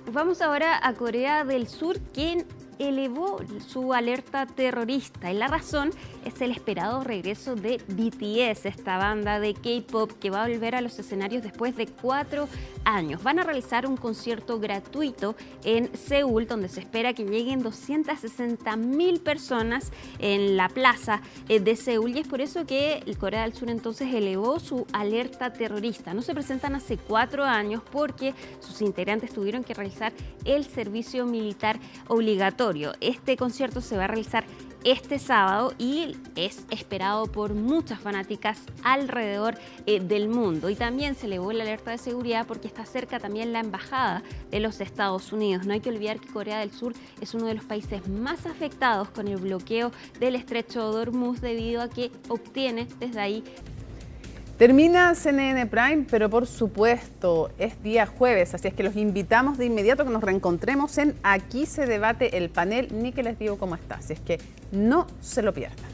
Nos vamos ahora a Corea del Sur, quien elevó su alerta terrorista, y la razón es el esperado regreso de BTS, esta banda de K-pop que va a volver a los escenarios después de 4 años. Van a realizar un concierto gratuito en Seúl, donde se espera que lleguen 260.000 personas en la plaza de Seúl, y es por eso que Corea del Sur entonces elevó su alerta terrorista. No se presentan hace 4 años porque sus integrantes tuvieron que realizar el servicio militar obligatorio. Este concierto se va a realizar este sábado y es esperado por muchas fanáticas alrededor del mundo. Y también se elevó la alerta de seguridad porque está cerca también la embajada de los Estados Unidos. No hay que olvidar que Corea del Sur es uno de los países más afectados con el bloqueo del estrecho de Hormuz, debido a que obtiene desde ahí. Termina CNN Prime, pero por supuesto es día jueves, así es que los invitamos de inmediato a que nos reencontremos en Aquí se debate el panel, ni que les digo cómo está, así es que no se lo pierdan.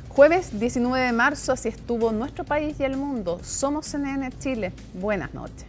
Jueves 19 de marzo, así estuvo nuestro país y el mundo. Somos CNN Chile. Buenas noches.